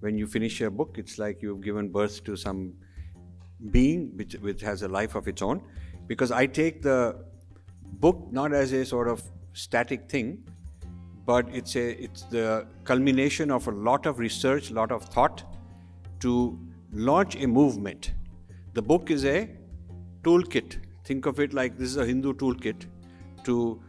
when you finish a book, it's like you've given birth to some being which has a life of its own. Because I take the book not as a sort of static thing, but it's the culmination of a lot of research, a lot of thought to launch a movement. The book is a toolkit. Think of it like this is a Hindu toolkit to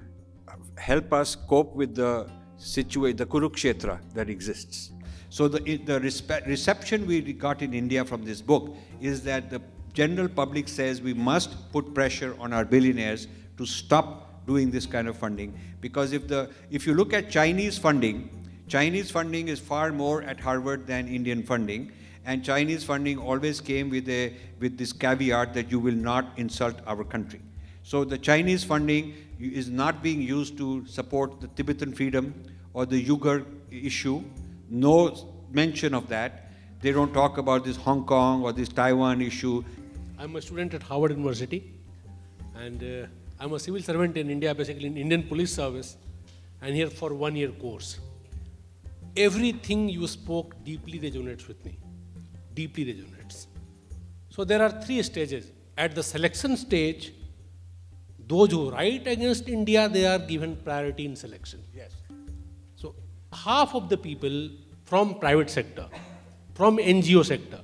help us cope with the situation, the Kurukshetra that exists. So the reception we got in India from this book is that the general public says we must put pressure on our billionaires to stop doing this kind of funding. Because if you look at Chinese funding is far more at Harvard than Indian funding. And Chinese funding always came with this caveat that you will not insult our country. So the Chinese funding is not being used to support the Tibetan freedom or the Uyghur issue. No mention of that. They don't talk about this Hong Kong or this Taiwan issue. I'm a student at Harvard University, and I'm a civil servant in India, basically in Indian Police Service, and here for 1 year course. Everything you spoke deeply resonates with me. Deeply resonates. So there are 3 stages. At the selection stage, those who write against India, they are given priority in selection. Yes. So half of the people from private sector, from NGO sector,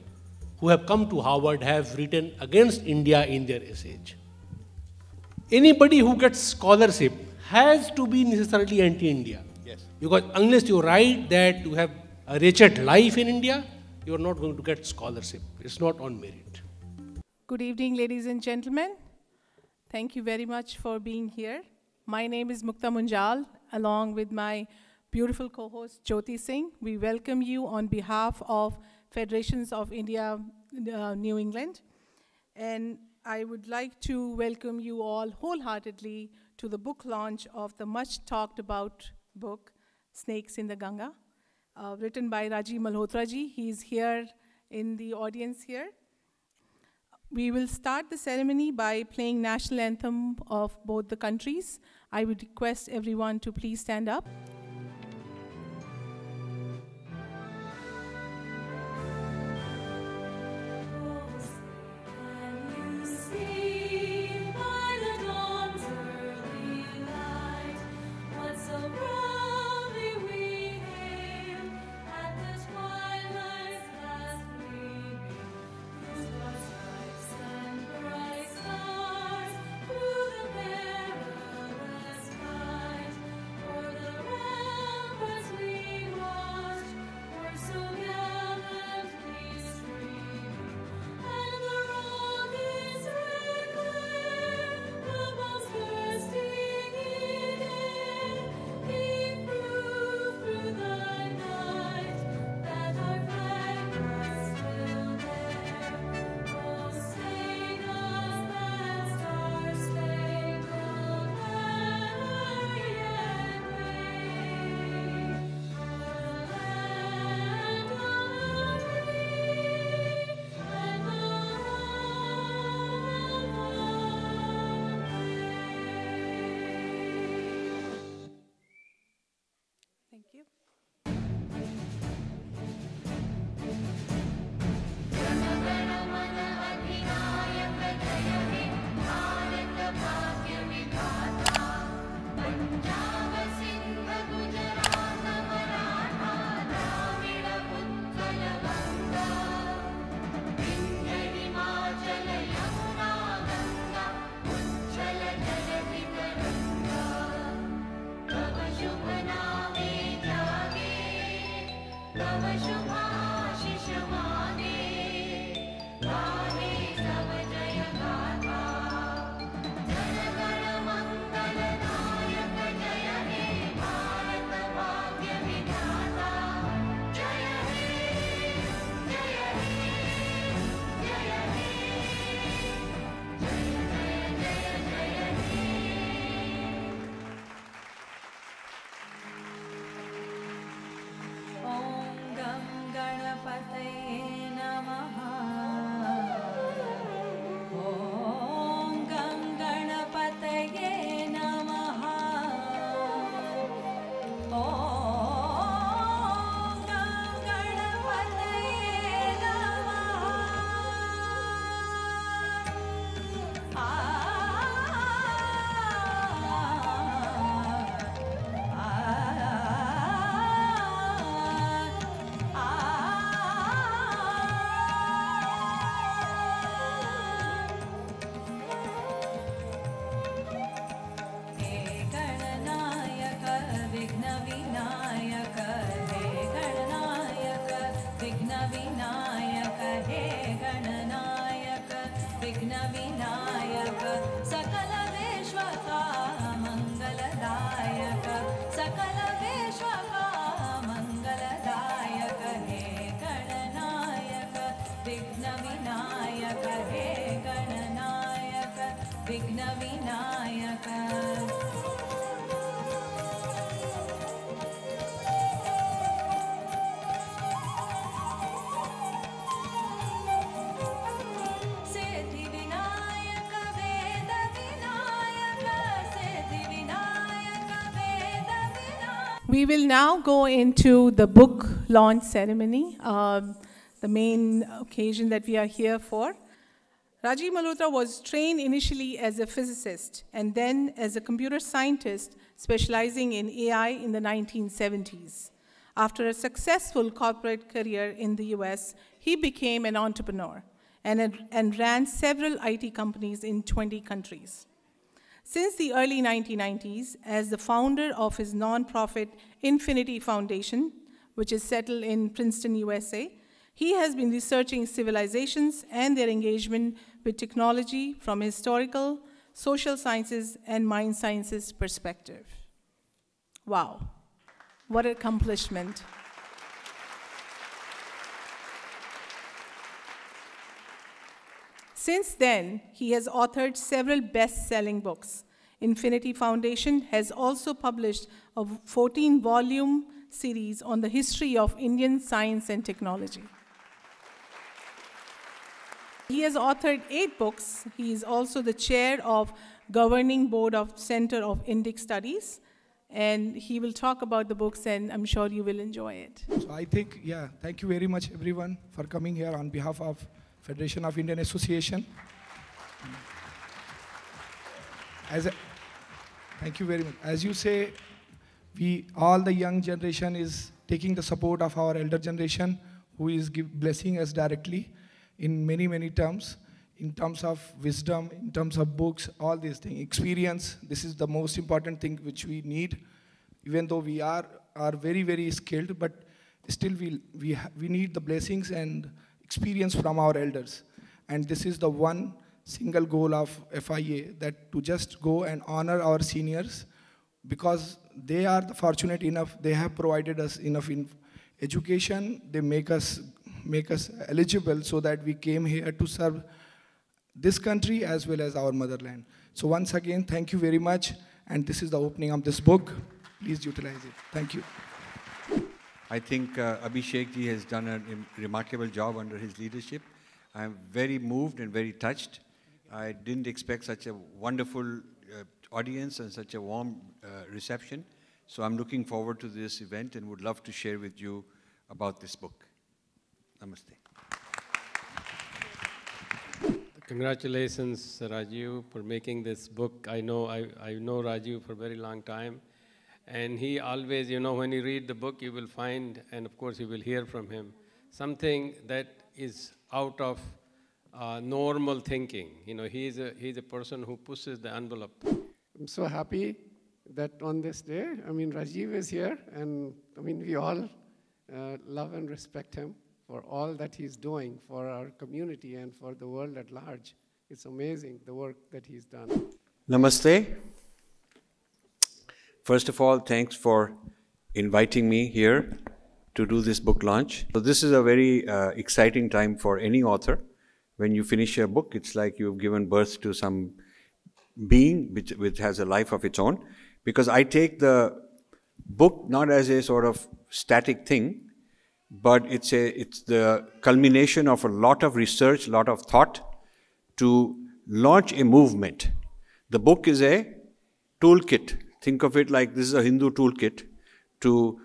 who have come to Harvard have written against India in their essays. Anybody who gets scholarship has to be necessarily anti-India. Yes. Because unless you write that you have a wretched life in India, you are not going to get scholarship. It's not on merit. Good evening, ladies and gentlemen. Thank you very much for being here. My name is Mukta Munjal, along with my beautiful co-host Jyoti Singh. We welcome you on behalf of Federations of India, New England. And I would like to welcome you all wholeheartedly to the book launch of the much talked about book, Snakes in the Ganga, written by Rajiv Malhotra ji. He's here in the audience here. We will start the ceremony by playing national anthem of both the countries. I would request everyone to please stand up. Thank you. Vigna Vinayaka, He Gananayaka, Vigna Vinayaka. We will now go into the book launch ceremony, the main occasion that we are here for. Rajiv Malhotra was trained initially as a physicist and then as a computer scientist specializing in AI in the 1970s. After a successful corporate career in the US, he became an entrepreneur and ran several IT companies in 20 countries. Since the early 1990s, as the founder of his nonprofit Infinity Foundation, which is settled in Princeton, USA, he has been researching civilizations and their engagement with technology from a historical, social sciences, and mind sciences perspective. Wow, what an accomplishment. Since then, he has authored several best-selling books. Infinity Foundation has also published a 14-volume series on the history of Indian science and technology. He has authored 8 books. He is also the chair of Governing Board of Center of Indic Studies, and he will talk about the books, and I'm sure you will enjoy it. So I think, thank you very much, everyone, for coming here on behalf of Federation of Indian Association. Thank you very much. As you say, all the young generation is taking the support of our elder generation, who is blessing us directly in many, many terms, in terms of wisdom, in terms of books, all these things. Experience, this is the most important thing which we need, even though we are very, very skilled, but still we need the blessings and experience from our elders. And this is the one single goal of FIA, that to just go and honor our seniors, because they are fortunate enough, they have provided us enough education, they make us eligible so that we came here to serve this country as well as our motherland. So once again, thank you very much, and this is the opening of this book. Please utilize it. Thank you. I think Abhishek ji has done a remarkable job under his leadership. I am very moved and very touched. I didn't expect such a wonderful audience and such a warm reception. So I'm looking forward to this event and would love to share with you about this book. Namaste. Congratulations, Rajiv, for making this book. I know Rajiv for a very long time. And he always, when you read the book, you will find, and of course you will hear from him, something that is out of normal thinking. He's a person who pushes the envelope. I'm so happy that on this day, Rajiv is here, and we all love and respect him for all that he's doing for our community and for the world at large. It's amazing, the work that he's done. Namaste. First of all, thanks for inviting me here to do this book launch. So this is a very exciting time for any author. When you finish a book, it's like you've given birth to some being which has a life of its own. Because I take the book not as a sort of static thing, but it's the culmination of a lot of research, a lot of thought to launch a movement. The book is a toolkit. Think of it like this is a Hindu toolkit to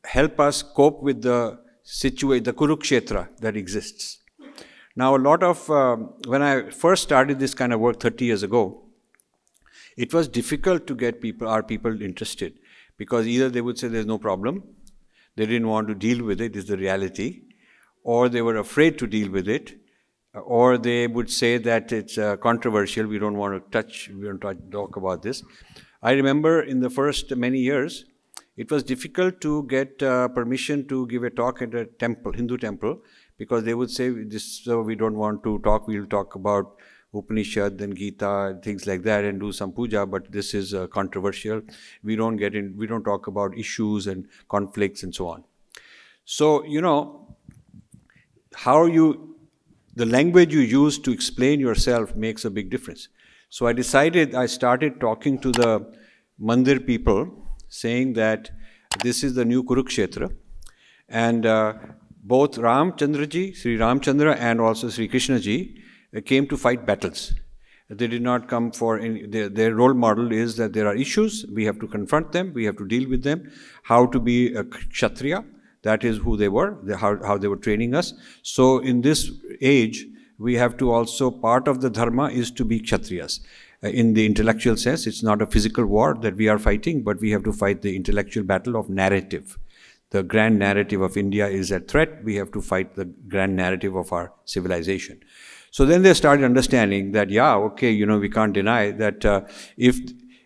help us cope with the situation, the Kurukshetra that exists. Now, a lot of, when I first started this kind of work 30 years ago, it was difficult to get our people interested, because either they would say there's no problem, they didn't want to deal with it, is the reality, or they were afraid to deal with it, or they would say that it's controversial, we don't want to talk about this. I remember in the first many years, it was difficult to get permission to give a talk at a temple, Hindu temple, because they would say, we don't want to talk, we'll talk about Upanishad and Gita, things like that, and do some puja, but this is controversial. We don't talk about issues and conflicts and so on. So, how you the language you use to explain yourself makes a big difference. So I decided, I started talking to the Mandir people, saying that this is the new Kurukshetra, and both Ramchandraji, Sri Ramchandra, and also Sri Krishnaji came to fight battles. They did not come for any, their role model is that there are issues, we have to confront them, we have to deal with them, how to be a Kshatriya, that is who they were, how they were training us. So in this age, we have to also, part of the dharma is to be Kshatriyas. In the intellectual sense, it's not a physical war that we are fighting, but we have to fight the intellectual battle of narrative. The grand narrative of India is at threat, we have to fight the grand narrative of our civilization. So then they started understanding that, yeah, okay, you know, we can't deny that if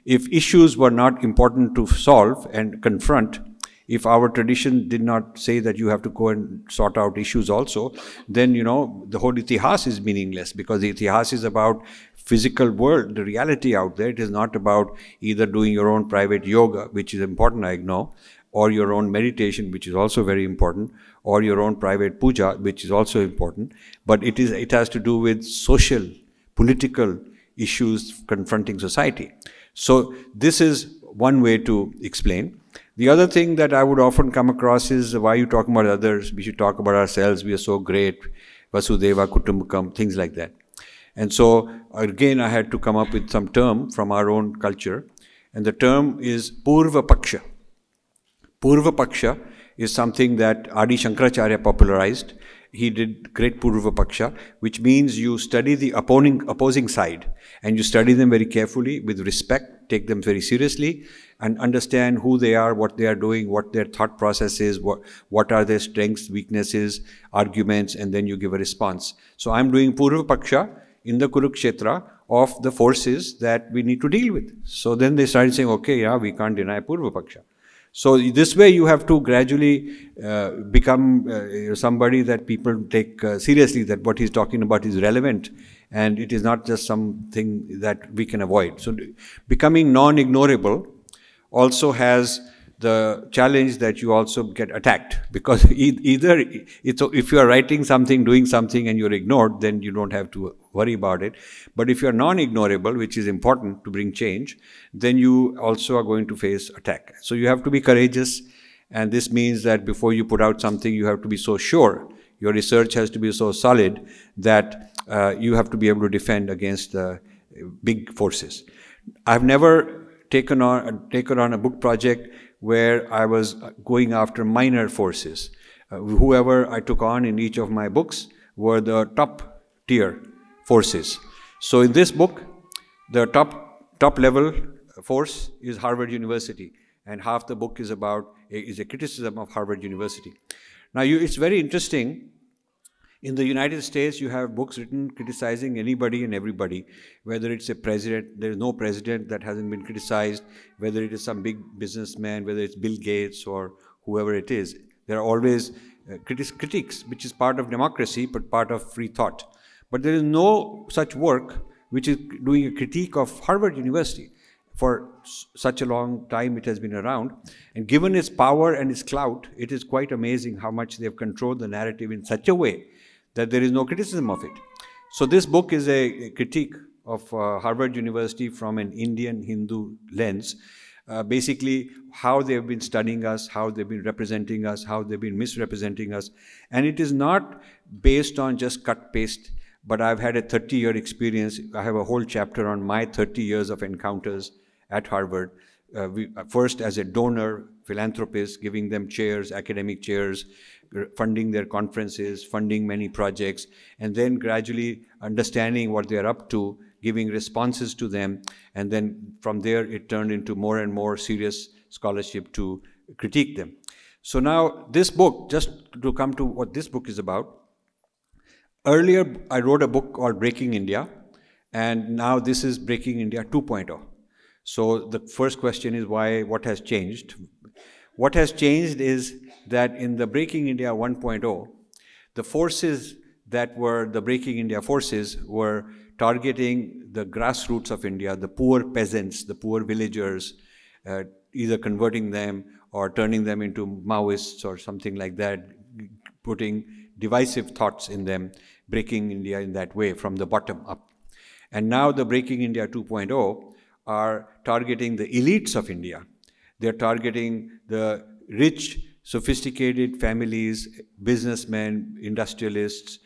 issues were not important to solve and confront, if our tradition did not say that you have to go and sort out issues also, then, you know, the whole itihas is meaningless, because the itihas is about physical world, the reality out there. It is not about either doing your own private yoga, which is important, I know, or your own meditation, which is also very important, or your own private puja, which is also important, but it has to do with social, political issues confronting society. So this is one way to explain. The other thing that I would often come across is, why are you talking about others? We should talk about ourselves. We are so great. Vasudeva Kutumbakam, things like that. And so again, I had to come up with some term from our own culture. And the term is Purva Paksha. Purva Paksha is something that Adi Shankaracharya popularized. He did great Purva Paksha, which means you study the opposing side, and you study them very carefully with respect, take them very seriously, and understand who they are, what they are doing, what their thought process is, what are their strengths, weaknesses, arguments, and then you give a response. So I'm doing Purva Paksha in the Kurukshetra of the forces that we need to deal with. So then they started saying, okay, yeah, we can't deny Purva Paksha. So this way you have to gradually become somebody that people take seriously, that what he's talking about is relevant and it is not just something that we can avoid. So becoming non-ignorable also has the challenge that you also get attacked, because either if you are writing something, doing something and you're ignored, then you don't have to worry about it. But if you're non-ignorable, which is important to bring change, then you also are going to face attack. So you have to be courageous, and this means that before you put out something, you have to be so sure, your research has to be so solid that you have to be able to defend against the big forces. I've never taken on a book project where I was going after minor forces. Whoever I took on in each of my books were the top tier forces. So in this book, the top level force is Harvard University, and half the book is about a criticism of Harvard University. Now it's very interesting. In the United States, you have books written criticizing anybody and everybody, whether it's a president. There is no president that hasn't been criticized, whether it is some big businessman, whether it's Bill Gates or whoever it is. There are always critiques, which is part of democracy, but part of free thought. But there is no such work which is doing a critique of Harvard University. For such a long time it has been around, and given its power and its clout, it is quite amazing how much they have controlled the narrative in such a way that there is no criticism of it. So this book is a critique of Harvard University from an Indian Hindu lens, basically how they have been studying us, how they've been representing us, how they've been misrepresenting us. And it is not based on just cut-paste, but I've had a 30-year experience. I have a whole chapter on my 30 years of encounters at Harvard. First as a donor, philanthropist, giving them chairs, academic chairs, funding their conferences, funding many projects, and then gradually understanding what they're up to, giving responses to them, and then from there it turned into more and more serious scholarship to critique them. So now this book, just to come to what this book is about, earlier I wrote a book called Breaking India, and now this is Breaking India 2.0. So the first question is why, what has changed? What has changed is that in the Breaking India 1.0, the forces that were the Breaking India forces were targeting the grassroots of India, the poor peasants, the poor villagers, either converting them or turning them into Maoists or something like that, putting divisive thoughts in them, breaking India in that way from the bottom up. And now the Breaking India 2.0 are targeting the elites of India. They're targeting the rich, sophisticated families, businessmen, industrialists,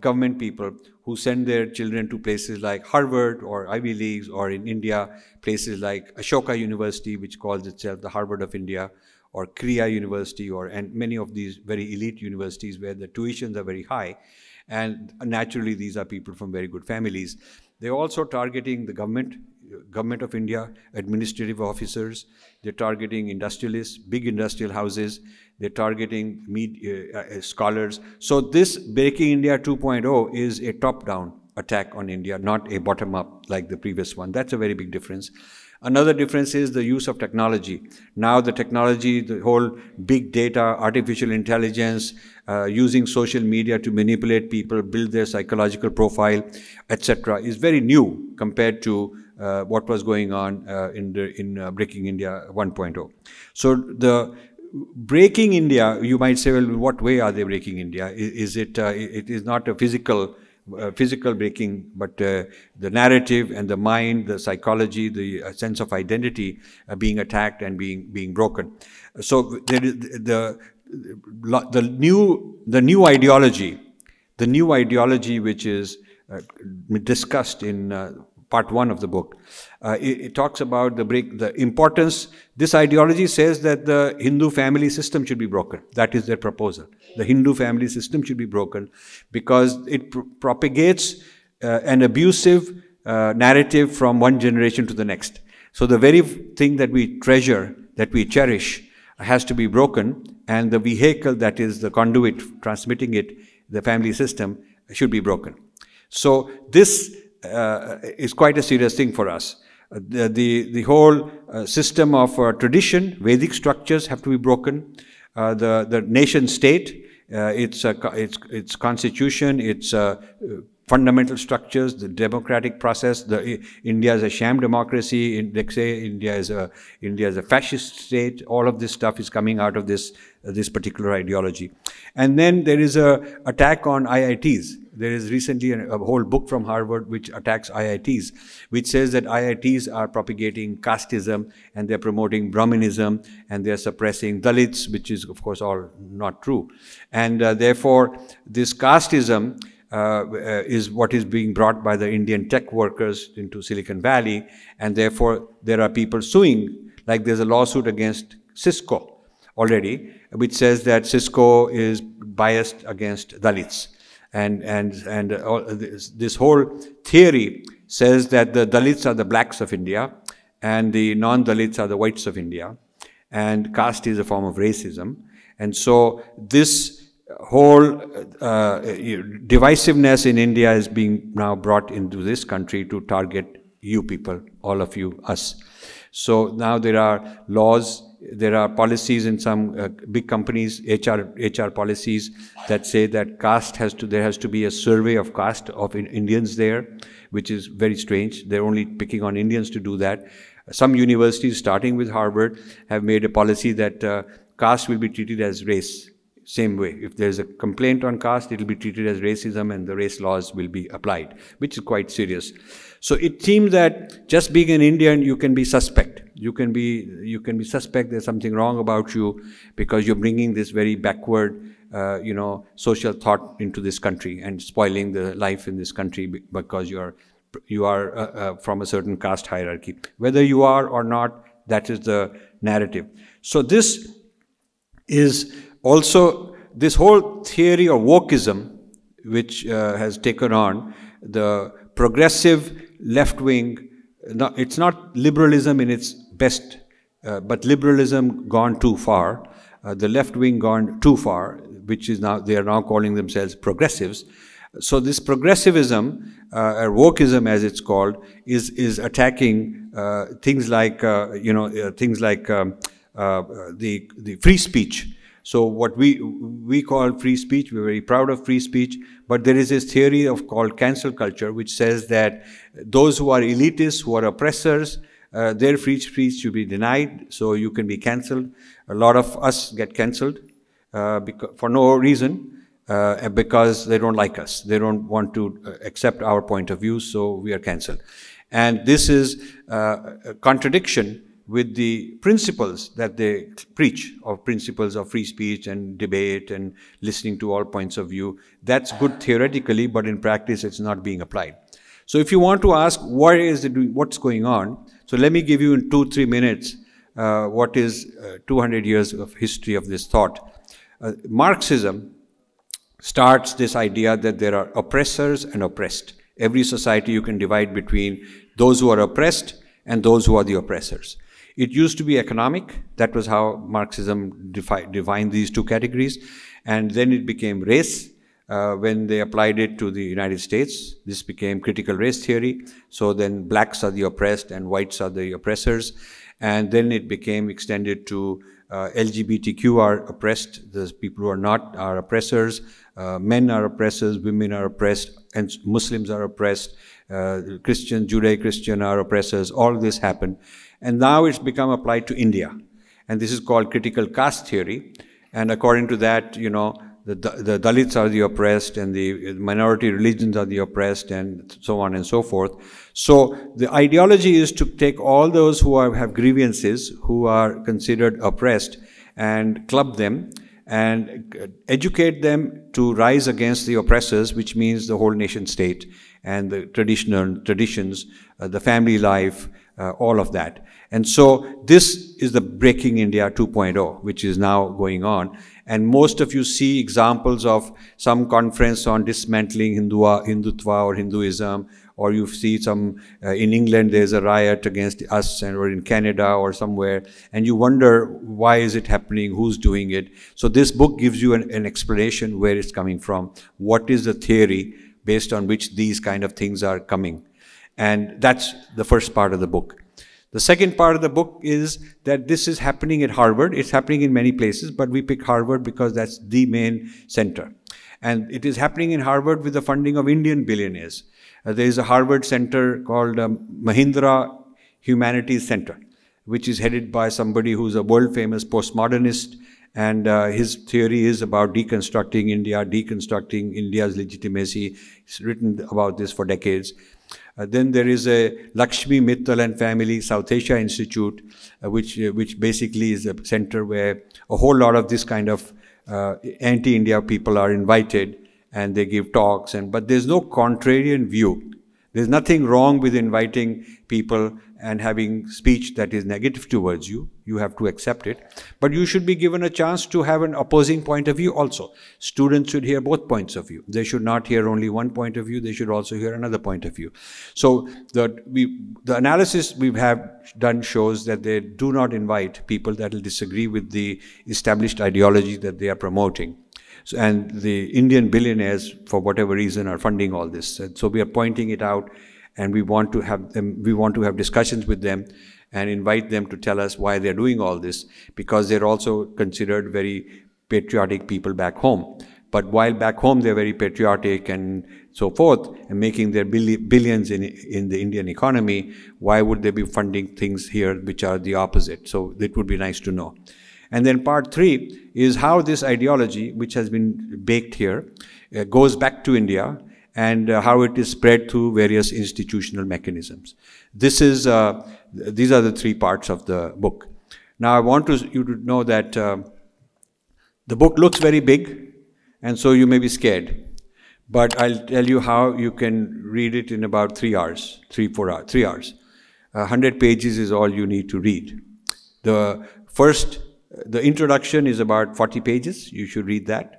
government people who send their children to places like Harvard or Ivy Leagues, or in India, places like Ashoka University, which calls itself the Harvard of India, or Kriya University, and many of these very elite universities where the tuitions are very high. And naturally, these are people from very good families. They're also targeting the government of India, administrative officers. They're targeting industrialists, big industrial houses. They're targeting scholars. So this Breaking India 2.0 is a top-down attack on India, not a bottom-up like the previous one. That's a very big difference. Another difference is the use of technology. Now the technology, the whole big data, artificial intelligence, using social media to manipulate people, build their psychological profile, etc., is very new compared to what was going on in Breaking India 1.0. So the Breaking India, you might say, well, in what way are they breaking India? It is not a physical breaking, but the narrative and the mind, the psychology, the sense of identity being attacked and being broken. So there is the new ideology which is discussed in part 1 of the book. It talks about the importance. This ideology says that the Hindu family system should be broken. That is their proposal. The Hindu family system should be broken because it propagates an abusive narrative from one generation to the next. So the very thing that we treasure, that we cherish, has to be broken, and the vehicle that is the conduit transmitting it, the family system, should be broken. So this is quite a serious thing for us. The whole system of tradition, Vedic structures have to be broken. The nation state, its constitution, its fundamental structures, the democratic process. India is a sham democracy. They say India is a fascist state. All of this stuff is coming out of this particular ideology. And then there is a attack on IITs. There is recently a whole book from Harvard which attacks IITs, which says that IITs are propagating casteism and they're promoting Brahminism and they're suppressing Dalits, which is of course all not true. And therefore this casteism is what is being brought by the Indian tech workers into Silicon Valley, and therefore there are people suing, like there's a lawsuit against Cisco already, which says that Cisco is biased against Dalits. And this whole theory says that the Dalits are the blacks of India and the non-Dalits are the whites of India, and caste is a form of racism. And so this whole divisiveness in India is being now brought into this country to target you people, all of you, us. So now there are laws, there are policies in some big companies, HR policies that say that there has to be a survey of caste of Indians there, which is very strange. They're only picking on Indians to do that. Some universities, starting with Harvard, have made a policy that caste will be treated as race. Same way. If there's a complaint on caste, it will be treated as racism and the race laws will be applied, which is quite serious. So it seems that just being an Indian, you can be suspect. You can be suspect there's something wrong about you because you're bringing this very backward, social thought into this country and spoiling the life in this country because you are from a certain caste hierarchy. Whether you are or not, that is the narrative. So this is also this whole theory of wokeism, which has taken on the progressive left wing. It's not liberalism in its best, but liberalism gone too far. The left wing gone too far, which is now, they are now calling themselves progressives. So this progressivism, or wokeism as it's called, is attacking things like, the free speech. So what we call free speech, we're very proud of free speech, but there is this theory called cancel culture, which says that those who are elitists, who are oppressors, their free speech should be denied, so you can be cancelled. A lot of us get cancelled for no reason, because they don't like us. They don't want to accept our point of view, so we are cancelled. And this is a contradiction with the principles that they preach, of principles of free speech and debate and listening to all points of view. That's good theoretically, but in practice it's not being applied. So if you want to ask what's going on, so let me give you in 2-3 minutes what is 200 years of history of this thought. Marxism starts this idea that there are oppressors and oppressed. Every society you can divide between those who are oppressed and those who are the oppressors. It used to be economic. That was how Marxism defined these two categories. And then it became race. When they applied it to the United States, this became critical race theory. So then blacks are the oppressed and whites are the oppressors. And then it became extended to LGBTQ are oppressed, the people who are not are oppressors, men are oppressors, women are oppressed, and Muslims are oppressed, Christians, Judeo-Christian are oppressors. All this happened. And now it's become applied to India. And this is called critical caste theory. And according to that, you know, the Dalits are the oppressed and the minority religions are the oppressed and so on and so forth. So the ideology is to take all those who have grievances, who are considered oppressed, and club them and educate them to rise against the oppressors, which means the whole nation state and the traditions, the family life, all of that. And so this is the Breaking India 2.0, which is now going on. And most of you see examples of some conference on dismantling Hindutva or Hinduism, or you see some, in England there's a riot against us, or in Canada or somewhere, and you wonder why is it happening, who's doing it. So this book gives you an explanation where it's coming from, what is the theory based on which these kind of things are coming. And that's the first part of the book. The second part of the book is that this is happening at Harvard. It's happening in many places, but we pick Harvard because that's the main center. And it is happening in Harvard with the funding of Indian billionaires. There is a Harvard center called Mahindra Humanities Center, which is headed by somebody who's a world-famous postmodernist. And his theory is about deconstructing India, deconstructing India's legitimacy. He's written about this for decades. Then there is a Lakshmi Mittal and Family South Asia Institute, which basically is a center where a whole lot of this kind of anti-India people are invited and they give talks. But there's no contrarian view. There's nothing wrong with inviting people and having speech that is negative towards you. You have to accept it. But you should be given a chance to have an opposing point of view also. Students should hear both points of view. They should not hear only one point of view. They should also hear another point of view. So the analysis we have done shows that they do not invite people that will disagree with the established ideology that they are promoting. So, and the Indian billionaires, for whatever reason, are funding all this. And so we are pointing it out, and we want to have them, we want to have discussions with them and invite them to tell us why they're doing all this, because they're also considered very patriotic people back home. But while back home they're very patriotic and so forth, and making their billions in the Indian economy, why would they be funding things here which are the opposite? So it would be nice to know. And then part 3 is how this ideology, which has been baked here, goes back to India, and how it is spread through various institutional mechanisms. This is, these are the 3 parts of the book. Now I want you to know that the book looks very big, and so you may be scared. But I'll tell you how you can read it in about 3 hours, 3 hours. 100 pages is all you need to read. The introduction is about 40 pages. You should read that.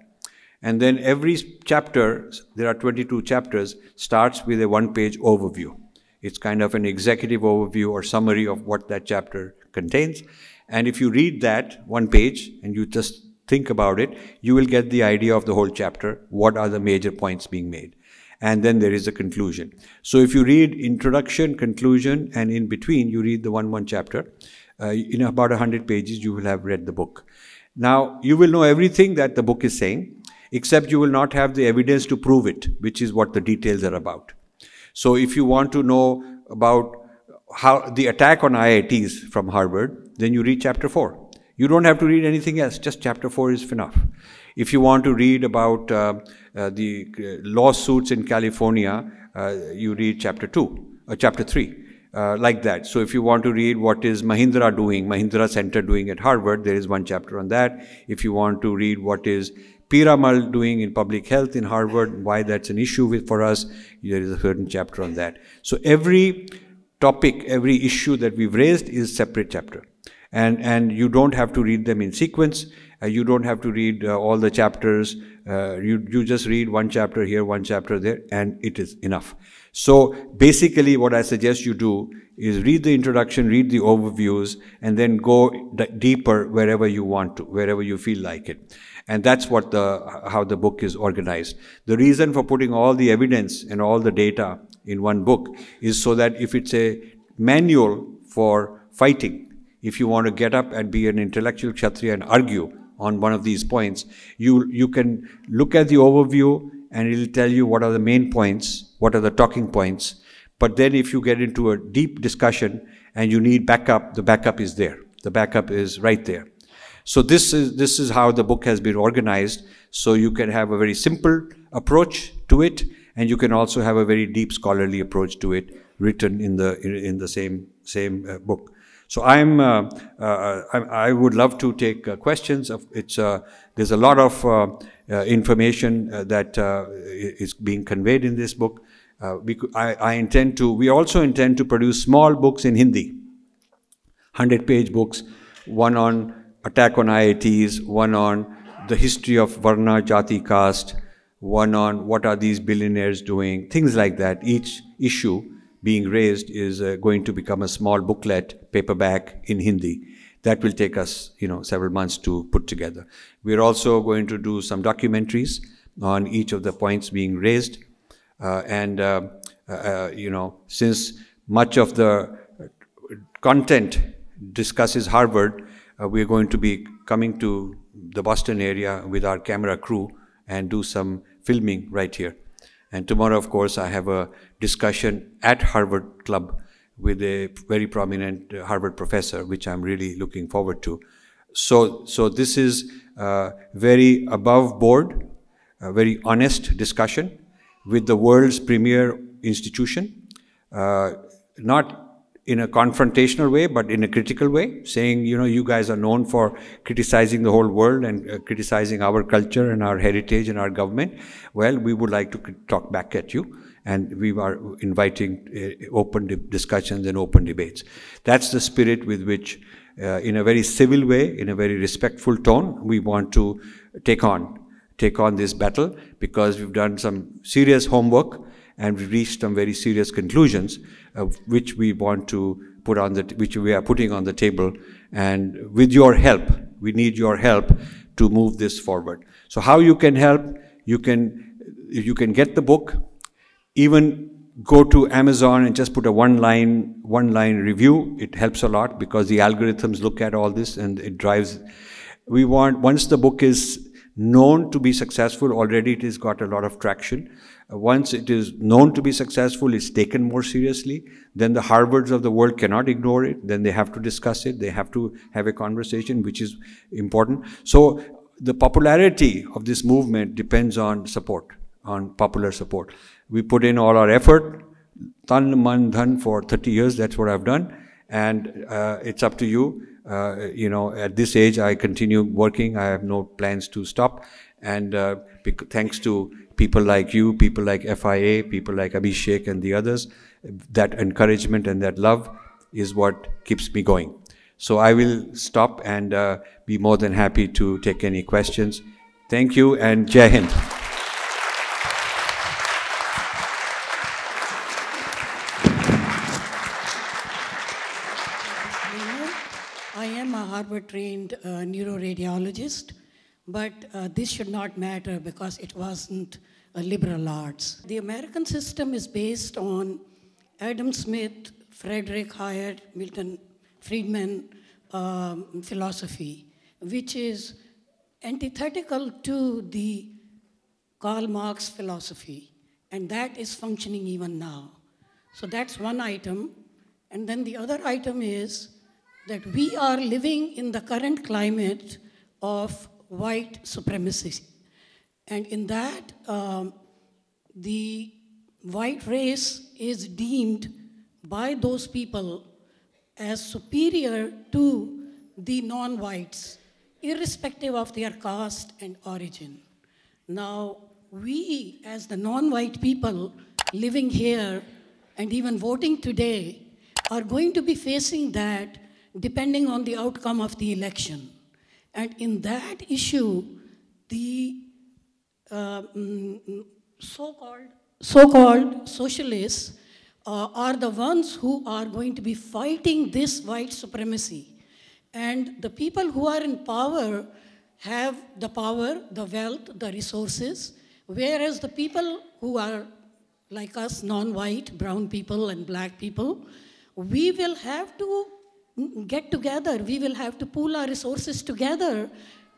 And then every chapter, there are 22 chapters, starts with a 1-page overview. It's kind of an executive overview or summary of what that chapter contains. And if you read that 1 page and you just think about it, you will get the idea of the whole chapter, what are the major points being made. And then there is a conclusion. So if you read introduction, conclusion, and in between you read the one chapter, in about 100 pages you will have read the book. Now you will know everything that the book is saying, except you will not have the evidence to prove it, which is what the details are about. So if you want to know about how the attack on IITs from Harvard, then you read chapter 4. You don't have to read anything else, just chapter 4 is enough. If you want to read about the lawsuits in California, you read chapter 2, or chapter 3, like that. So if you want to read what is Mahindra Center doing at Harvard, there is one chapter on that. If you want to read what is Piramal doing in public health in Harvard, why that's an issue for us, there is a certain chapter on that. So every topic, every issue that we've raised is a separate chapter. And you don't have to read them in sequence. You don't have to read all the chapters. You just read one chapter here, one chapter there, and it is enough. So basically what I suggest you do is read the introduction, read the overviews, and then go deeper wherever you want to, wherever you feel like it. And that's what how the book is organized. The reason for putting all the evidence and all the data in one book is so that if it's a manual for fighting, if you want to get up and be an intellectual Kshatriya and argue on one of these points, you can look at the overview and it'll tell you what are the main points, what are the talking points. But then if you get into a deep discussion and you need backup, the backup is there. The backup is right there. So this is how the book has been organized. So you can have a very simple approach to it, and you can also have a very deep scholarly approach to it, written in the same book. So I would love to take questions. There's a lot of information that is being conveyed in this book. We also intend to produce small books in Hindi, 100-page books, one on attack on IITs, one on the history of Varna, Jati, caste, one on what are these billionaires doing, things like that. Each issue being raised is going to become a small booklet, paperback in Hindi. That will take us, several months to put together. We're also going to do some documentaries on each of the points being raised. Since much of the content discusses Harvard, we're going to be coming to the Boston area with our camera crew and do some filming right here. And tomorrow, of course, I have a discussion at Harvard Club with a very prominent Harvard professor, which I'm really looking forward to. So this is very above board, a very honest discussion with the world's premier institution, not in a confrontational way, but in a critical way, saying, you guys are known for criticizing the whole world and criticizing our culture and our heritage and our government. Well, we would like to talk back at you, and we are inviting open discussions and open debates. That's the spirit with which, in a very civil way, in a very respectful tone, we want to take on this battle, because we've done some serious homework and we've reached some very serious conclusions, which we want to which we are putting on the table. And with your help, we need your help to move this forward. So how you can help? You can get the book. Even go to Amazon and just put a one-line review. It helps a lot, because the algorithms look at all this and it drives. Once the book is known to be successful, already it has got a lot of traction. Once it is known to be successful, it's taken more seriously. Then the Harvards of the world cannot ignore it. Then they have to discuss it. They have to have a conversation, which is important. So the popularity of this movement depends on support, on popular support. We put in all our effort, tan, man, dhan, for 30 years. That's what I've done. And it's up to you. At this age, I continue working. I have no plans to stop. And thanks to people like you, people like FIA, people like Abhishek and the others, that encouragement and that love is what keeps me going. So I will stop and be more than happy to take any questions. Thank you, and Jai Hind. I am a Harvard-trained neuroradiologist, but this should not matter because it wasn't a liberal arts. The American system is based on Adam Smith, Frederick Hayek, Milton Friedman philosophy, which is antithetical to the Karl Marx philosophy, and that is functioning even now. So that's one item. And then the other item is that we are living in the current climate of white supremacy. And in that, the white race is deemed by those people as superior to the non-whites, irrespective of their caste and origin. Now, we as the non-white people living here and even voting today are going to be facing that depending on the outcome of the election. And in that issue, the so-called socialists are the ones who are going to be fighting this white supremacy. And the people who are in power have the power, the wealth, the resources, whereas the people who are like us, non-white, brown people and black people, we will have to get together. We will have to pool our resources together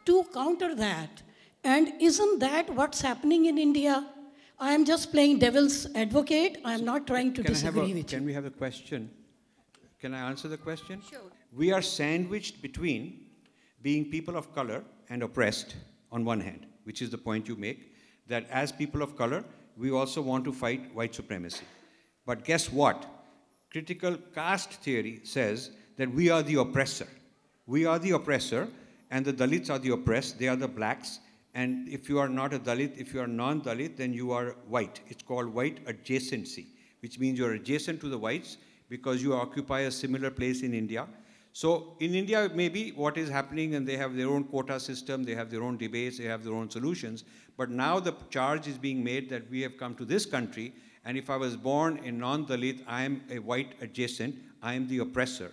to counter that. And isn't that what's happening in India? I am just playing devil's advocate. I am not trying to disagree with you. Can we have a question? Can I answer the question? Sure. We are sandwiched between being people of color and oppressed on one hand, which is the point you make, that as people of color, we also want to fight white supremacy. But guess what? Critical caste theory says that we are the oppressor. We are the oppressor, and the Dalits are the oppressed. They are the blacks. And if you are not a Dalit, if you are non-Dalit, then you are white. It's called white adjacency, which means you're adjacent to the whites because you occupy a similar place in India. So in India, maybe what is happening, and they have their own quota system, they have their own debates, they have their own solutions. But now the charge is being made that we have come to this country, and if I was born a non-Dalit, I am a white adjacent, I am the oppressor.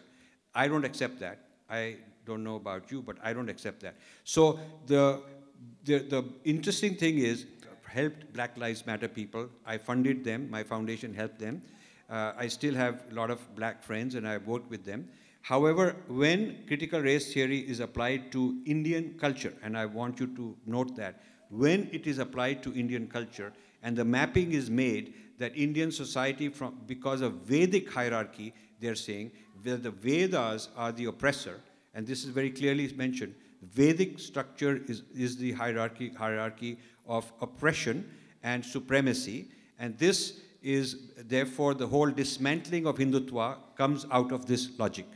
I don't accept that. I don't know about you, but I don't accept that. So the interesting thing is, helped Black Lives Matter people. I funded them. My foundation helped them. I still have a lot of black friends, and I worked with them. However, when critical race theory is applied to Indian culture, and I want you to note that, when it is applied to Indian culture, and the mapping is made that Indian society, because of Vedic hierarchy, they're saying, where the Vedas are the oppressor, and this is very clearly mentioned, Vedic structure is the hierarchy of oppression and supremacy, and this is, therefore, the whole dismantling of Hindutva comes out of this logic.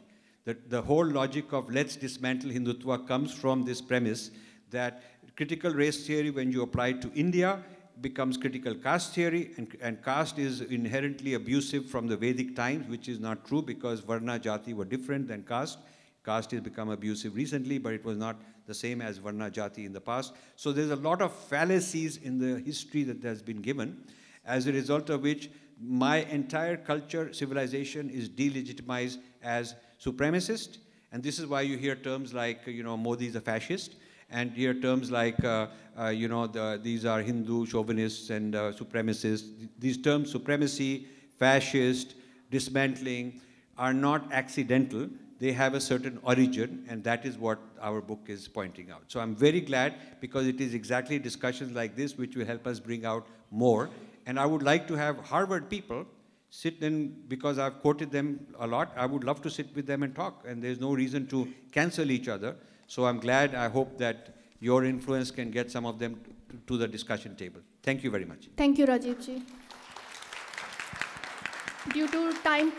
The whole logic of let's dismantle Hindutva comes from this premise that critical race theory, when you apply it to India, becomes critical caste theory, and caste is inherently abusive from the Vedic times, which is not true because Varna Jati were different than caste. Caste has become abusive recently, but it was not the same as Varna Jati in the past. So there's a lot of fallacies in the history that has been given, as a result of which my entire culture, civilization is delegitimized as supremacist, and this is why you hear terms like, Modi is a fascist, and you hear terms like, these are Hindu chauvinists and supremacists. These terms, supremacy, fascist, dismantling, are not accidental. They have a certain origin, and that is what our book is pointing out. So I'm very glad, because it is exactly discussions like this which will help us bring out more. And I would like to have Harvard people sit in, because I've quoted them a lot, I would love to sit with them and talk, and there's no reason to cancel each other. So I'm glad, I hope that your influence can get some of them to the discussion table. Thank you very much. Thank you, Rajiv ji. Due to time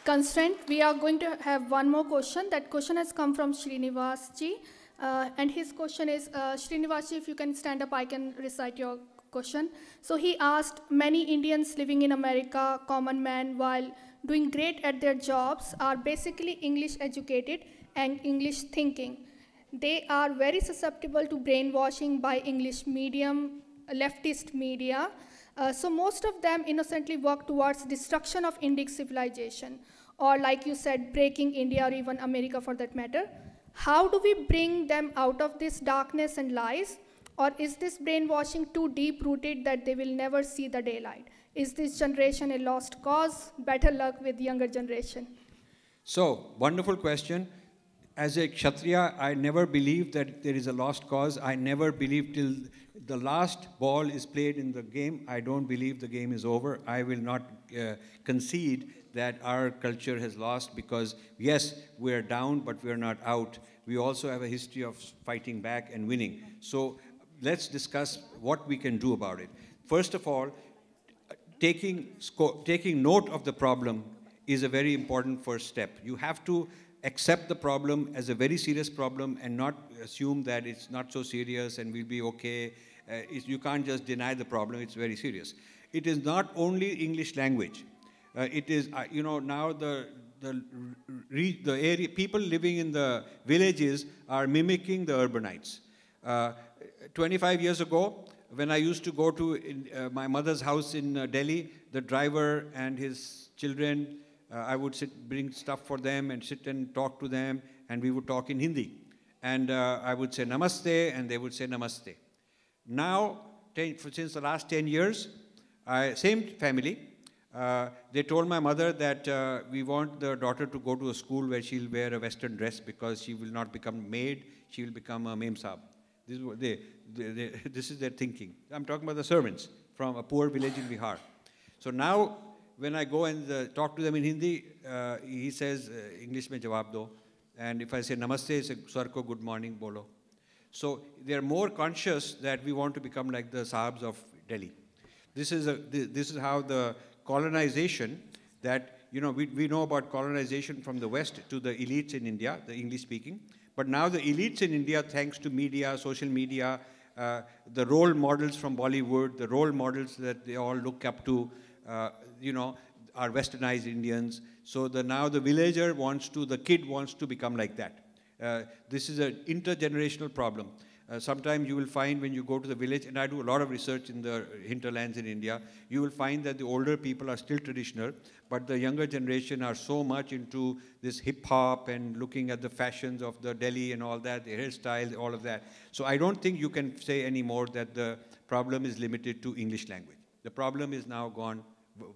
constraint, we are going to have one more question. That question has come from Srinivas ji, and his question is, Srinivas ji, if you can stand up, I can recite your question. So he asked, many Indians living in America, common men, while doing great at their jobs, are basically English educated and English thinking. They are very susceptible to brainwashing by English medium, leftist media. So most of them innocently work towards destruction of Indic civilization, or like you said, breaking India, or even America for that matter. How do we bring them out of this darkness and lies? Or is this brainwashing too deep-rooted that they will never see the daylight? Is this generation a lost cause? Better luck with younger generation. So, wonderful question. as a Kshatriya, I never believed that there is a lost cause. I never believed till the last ball is played in the game. I don't believe the game is over. I will not concede that our culture has lost because, yes, we are down, but we are not out. We also have a history of fighting back and winning. So let's discuss what we can do about it. First of all, taking note of the problem is a very important first step. You have to accept the problem as a very serious problem and not assume that it's not so serious and we'll be okay. You can't just deny the problem, it's very serious. It is not only English language. It is, now the area, people living in the villages are mimicking the urbanites. 25 years ago, when I used to go to my mother's house in Delhi, the driver and his children, I would bring stuff for them and sit and talk to them, and we would talk in Hindi. And I would say namaste, and they would say namaste. Now, since the last 10 years, same family, they told my mother that we want the daughter to go to a school where she'll wear a Western dress because she will not become maid, she will become a mem sahab. This is what this is their thinking. I'm talking about the servants from a poor village in Bihar. So now, when I go and talk to them in Hindi, he says, English mein jawab do. And if I say namaste, he says, sir ko good morning bolo. So they are more conscious that we want to become like the sahabs of Delhi. This is how the colonization that, we know about colonization from the West to the elites in India, the English speaking. But now the elites in India, thanks to media, social media, the role models from Bollywood, the role models that they all look up to, are westernized Indians. So now the villager the kid wants to become like that. This is an intergenerational problem. Sometimes you will find when you go to the village, and I do a lot of research in the hinterlands in India, you will find that the older people are still traditional, but the younger generation are so much into this hip-hop and looking at the fashions of the Delhi and all that, the hairstyle, all of that. So I don't think you can say anymore that the problem is limited to English language. The problem is now gone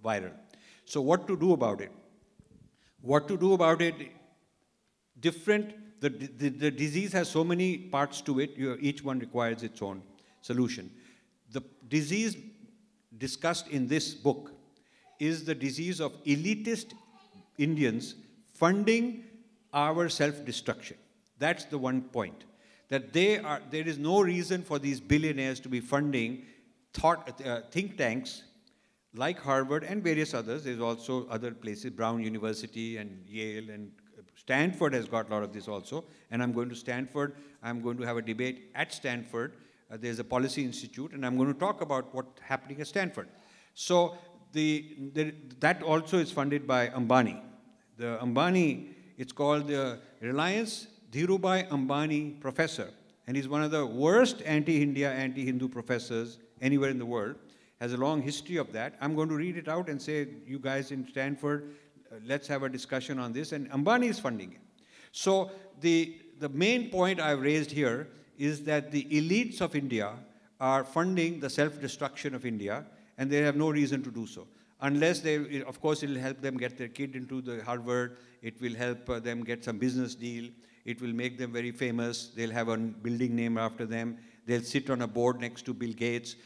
viral. So what to do about it? What to do about it? The disease has so many parts to it, each one requires its own solution. The disease discussed in this book is the disease of elitist Indians funding our self-destruction. That's the one point. That there is no reason for these billionaires to be funding think tanks like Harvard and various others. There's also other places, Brown University and Yale and Stanford has got a lot of this also, and I'm going to Stanford. I'm going to have a debate at Stanford. There's a policy institute, and I'm going to talk about what's happening at Stanford. So that also is funded by Ambani. The Ambani, it's called the Reliance Dhirubhai Ambani Professor, and he's one of the worst anti-India, anti-Hindu professors anywhere in the world. Has a long history of that. I'm going to read it out and say, you guys in Stanford, let's have a discussion on this, and Ambani is funding it. So the main point I've raised here is that the elites of India are funding the self-destruction of India, and they have no reason to do so. Unless of course, it will help them get their kid into the Harvard, it will help them get some business deal, it will make them very famous, they'll have a building named after them, they'll sit on a board next to Bill Gates,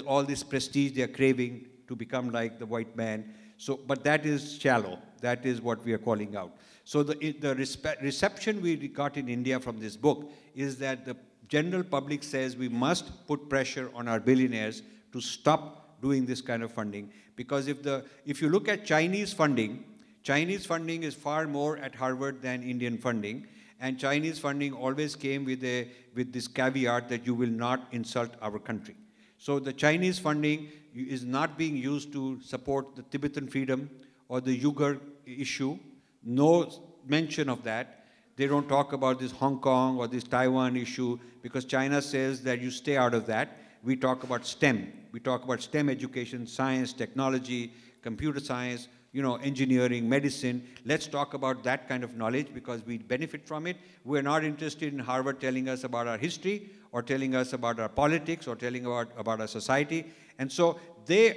all this prestige they're craving to become like the white man. So, but that is shallow. That is what we are calling out. So the reception we got in India from this book is that the general public says we must put pressure on our billionaires to stop doing this kind of funding. Because if you look at Chinese funding is far more at Harvard than Indian funding. And Chinese funding always came with this caveat that you will not insult our country. So the Chinese funding is not being used to support the Tibetan freedom or the Uyghur issue. No mention of that. They don't talk about this Hong Kong or this Taiwan issue because China says that you stay out of that. We talk about STEM. We talk about STEM education, science, technology, computer science, engineering, medicine. Let's talk about that kind of knowledge because we benefit from it. We're not interested in Harvard telling us about our history or telling us about our politics or telling about our society. And so the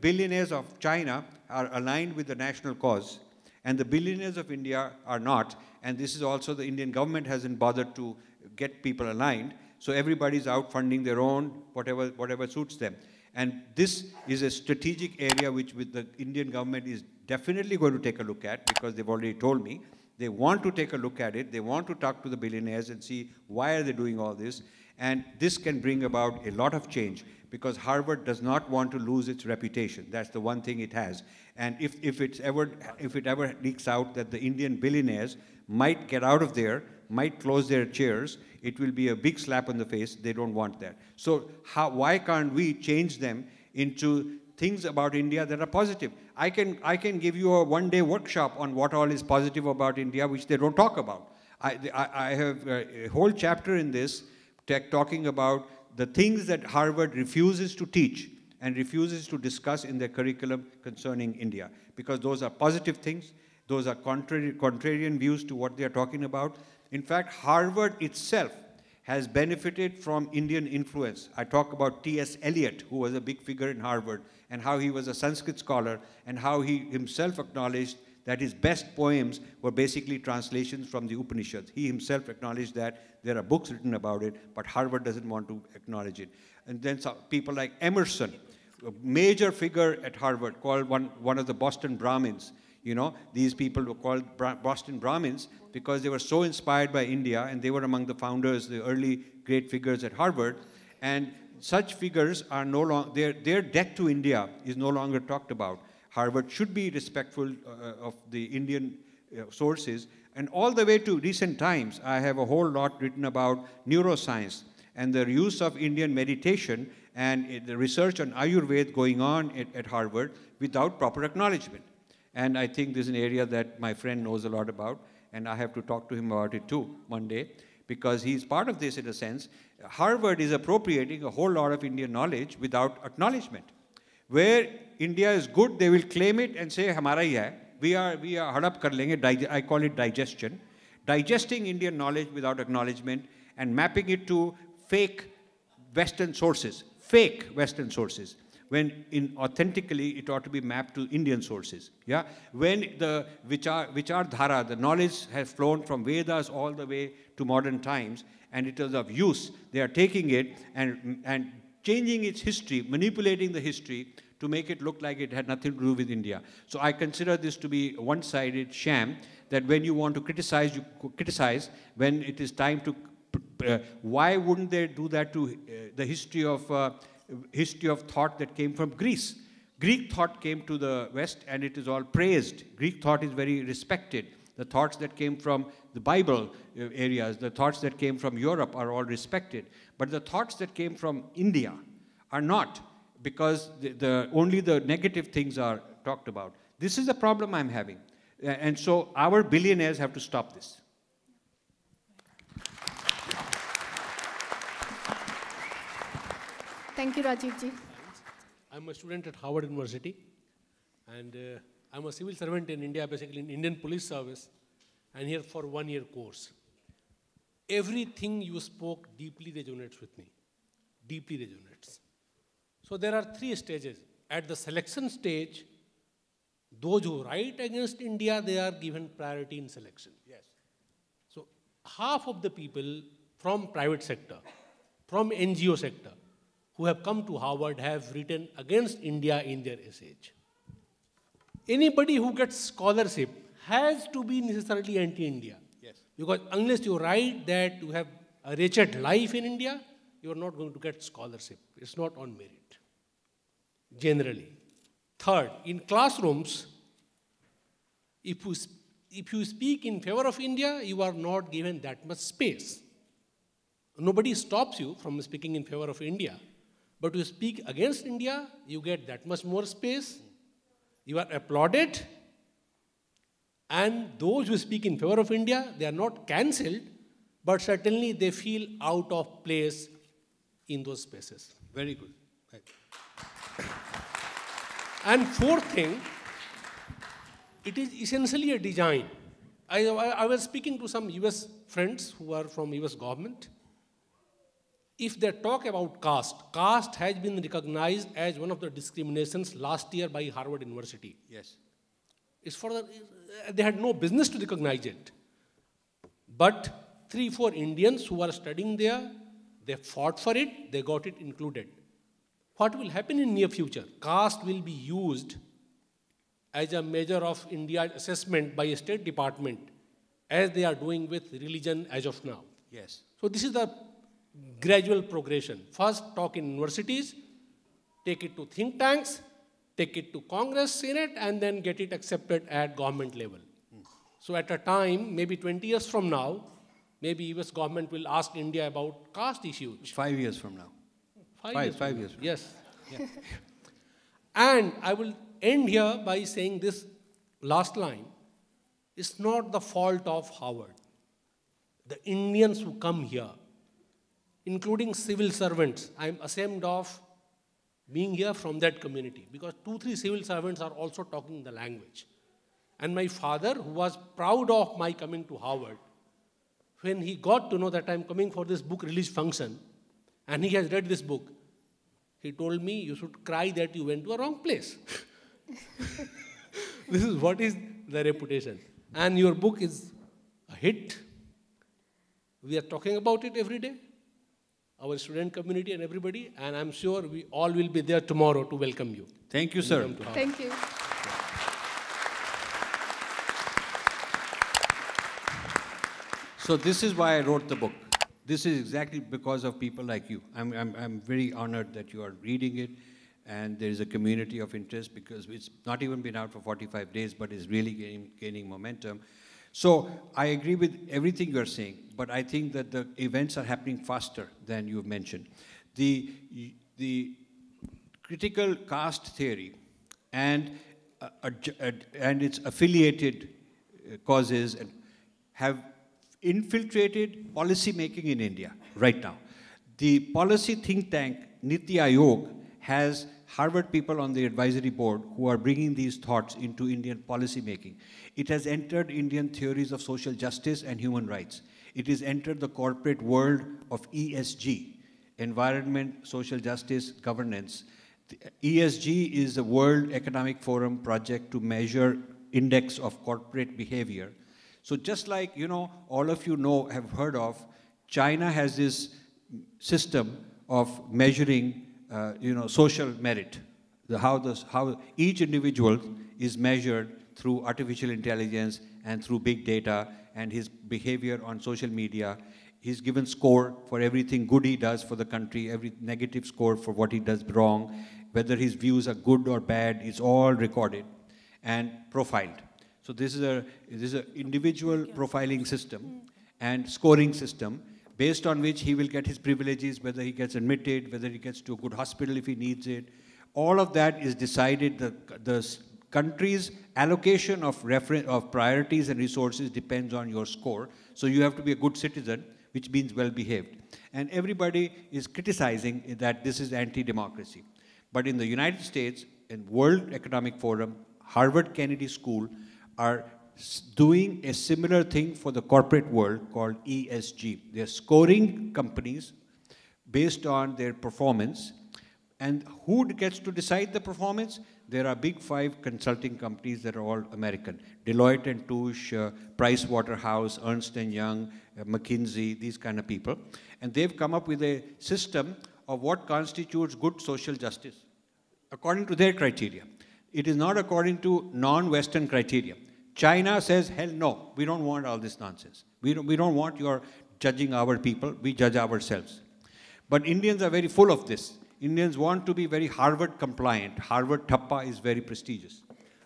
billionaires of China are aligned with the national cause and the billionaires of India are not. and this is also the Indian government hasn't bothered to get people aligned. So everybody's out funding their own, whatever suits them. And this is a strategic area which with the Indian government is definitely going to take a look at, because they've already told me. They want to take a look at it. They want to talk to the billionaires and see why are they doing all this. And this can bring about a lot of change, because Harvard does not want to lose its reputation. That's the one thing it has. And if it ever leaks out that the Indian billionaires might get out of there, might close their chairs, it will be a big slap on the face. They don't want that. So why can't we change them into things about India that are positive? I can give you a one-day workshop on what all is positive about India, which they don't talk about. I have a whole chapter in this talking about the things that Harvard refuses to teach and refuses to discuss in their curriculum concerning India, because those are positive things. Those are contrarian views to what they are talking about. In fact, Harvard itself has benefited from Indian influence. I talk about T.S. Eliot, who was a big figure in Harvard, and how he was a Sanskrit scholar, and how he himself acknowledged that his best poems were basically translations from the Upanishads. He himself acknowledged that. There are books written about it, but Harvard doesn't want to acknowledge it. And then people like Emerson, a major figure at Harvard, called one of the Boston Brahmins. You know, these people were called Boston Brahmins because they were so inspired by India, and they were among the founders, the early great figures at Harvard. And such figures are no longer, their debt to India is no longer talked about. Harvard should be respectful of the Indian sources. And all the way to recent times, I have a whole lot written about neuroscience and the use of Indian meditation and the research on Ayurveda going on at Harvard without proper acknowledgement. And I think this is an area that my friend knows a lot about, and I have to talk to him about it too one day, because he's part of this in a sense. Harvard is appropriating a whole lot of Indian knowledge without acknowledgement. Where India is good, they will claim it and say, "Hamara hi hai." We are hadap kar lenge. I call it digestion. Digesting Indian knowledge without acknowledgement and mapping it to fake Western sources, when authentically it ought to be mapped to Indian sources. Yeah, when the Vichar Dhara, the knowledge has flown from Vedas all the way to modern times, and it is of use. They are taking it and changing its history, manipulating the history to make it look like it had nothing to do with India. So I consider this to be a one-sided sham, that when you want to criticize, you criticize. When it is time to, why wouldn't they do that to the history of thought that came from Greece? Greek thought came to the West and it is all praised. Greek thought is very respected. The thoughts that came from the Bible areas, the thoughts that came from Europe are all respected. But the thoughts that came from India are not, because only the negative things are talked about. This is the problem I'm having. And so our billionaires have to stop this. Thank you, Rajiv ji. I'm a student at Harvard University, and I'm a civil servant in India, basically in Indian Police Service, and here for 1 year course. Everything you spoke deeply resonates with me, deeply resonates. So there are 3 stages. At the selection stage, those who write against India, they are given priority in selection. Yes. So half of the people from private sector, from NGO sector, who have come to Harvard have written against India in their essays. Anybody who gets scholarship has to be necessarily anti-India. Yes. Because unless you write that you have a wretched life in India, you are not going to get scholarship. It's not on merit, generally. Third, in classrooms, if you speak in favor of India, you are not given that much space. Nobody stops you from speaking in favor of India. But you speak against India, you get that much more space, you are applauded, and those who speak in favor of India, they are not cancelled, but certainly they feel out of place in those spaces. Very good. Right. And fourth thing, it is essentially a design. I was speaking to some US friends who are from US government. If they talk about caste has been recognized as one of the discriminations last year by Harvard University. Yes. It's they had no business to recognize it. But 3-4 Indians who are studying there, they fought for it, they got it included. What will happen in near future? Caste will be used as a measure of India's assessment by a State Department, as they are doing with religion as of now. Yes. So this is the gradual progression. First talk in universities, take it to think tanks, take it to Congress, Senate, and then get it accepted at government level. So at a time, maybe 20 years from now, maybe US government will ask India about caste issues. 5 years from now. 5 years from now. Yes. Yeah. And I will end here by saying this last line. It's not the fault of Harvard. The Indians who come here, including civil servants, I'm ashamed of being here from that community, because 2-3 civil servants are also talking the language. And my father, who was proud of my coming to Harvard, when he got to know that I'm coming for this book release function, and he has read this book, he told me, you should cry that you went to a wrong place. This is what is the reputation. And your book is a hit. We are talking about it every day, our student community and everybody, and I'm sure we all will be there tomorrow to welcome you. Thank you, sir. Thank you. So this is why I wrote the book. This is exactly because of people like you. I'm very honored that you are reading it, and there is a community of interest, because it's not even been out for 45 days, but is really gaining momentum. So I agree with everything you're saying, but I think that the events are happening faster than you've mentioned. The critical caste theory and its affiliated causes have infiltrated policy making in India right now. The policy think tank Niti Aayog has Harvard people on the advisory board who are bringing these thoughts into Indian policy making. It has entered Indian theories of social justice and human rights. It has entered the corporate world of ESG, environment, social justice, governance. The ESG is the World Economic Forum project to measure index of corporate behavior. So just like, all of you have heard of, China has this system of measuring social merit, how each individual is measured through artificial intelligence and through big data and his behavior on social media. He's given score for everything good he does for the country, every negative score for what he does wrong, whether his views are good or bad, it's all recorded and profiled. So this is an individual profiling system and scoring system, based on which he will get his privileges, whether he gets admitted, whether he gets to a good hospital if he needs it. All of that is decided. The country's allocation of priorities and resources depends on your score. So you have to be a good citizen, which means well-behaved. And everybody is criticizing that this is anti-democracy. But in the United States, in World Economic Forum, Harvard Kennedy School are doing a similar thing for the corporate world called ESG. They're scoring companies based on their performance. And who gets to decide the performance? There are big 5 consulting companies that are all American. Deloitte and Touche, Price Waterhouse, Ernst & Young, McKinsey, these kind of people. And they've come up with a system of what constitutes good social justice, according to their criteria. It is not according to non-Western criteria. China says, hell no, we don't want all this nonsense. We don't want your judging our people, we judge ourselves. But Indians are very full of this. Indians want to be very Harvard compliant. Harvard Thappa is very prestigious.